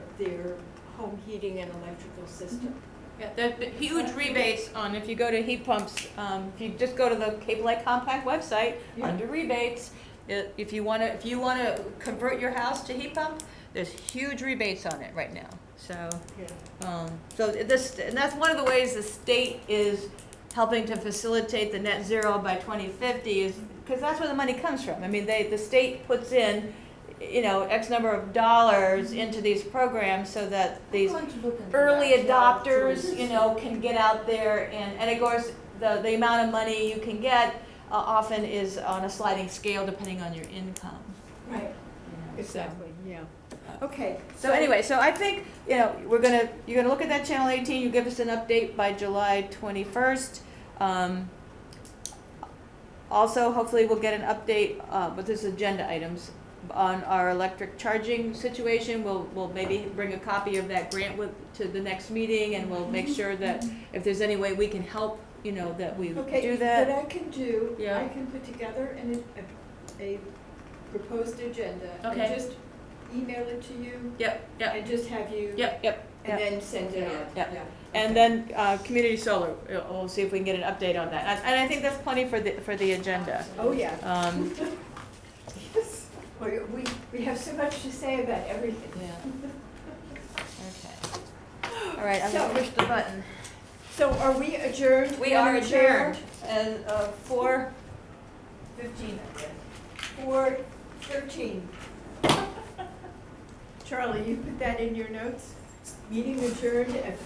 home heating and electrical system. Yeah, the huge rebates on, if you go to heat pumps, if you just go to the Cape Light Compact website, Yeah. under rebates, if you wanna convert your house to heat pump, there's huge rebates on it right now, so. And that's one of the ways the state is helping to facilitate the net zero by 2050 is, because that's where the money comes from. I mean, the state puts in, you know, X number of dollars into these programs so that these I'm going to look into early that, yeah, adopters, too. you know, can get out there and of course, the amount of money you can get often is on a sliding scale depending on your income. Right, you know, so. exactly, yeah. Okay. So anyway, so I think, you know, you're gonna look at that Channel 18, you give us an update by July 21st. Also, hopefully we'll get an update with this agenda items on our electric charging situation. We'll maybe bring a copy of that grant to the next meeting, and we'll make sure that if there's any way we can help, you know, that we Okay, do what that. I can do, Yeah. I can put together a proposed agenda. Okay. And just email it to you, Yep, yep, and just have you. yep. And then send it out. Yep. And then community solar, we'll see if we can get an update on that. And I think that's plenty for the agenda. Oh, yeah. Yes. We have so much to say about everything. Yeah. Okay. All right, I'm gonna So- push the button. So are we adjourned? We are Madam Chair? adjourned at 4:15. 4:13. Charlie, you put that in your notes? Meeting adjourned at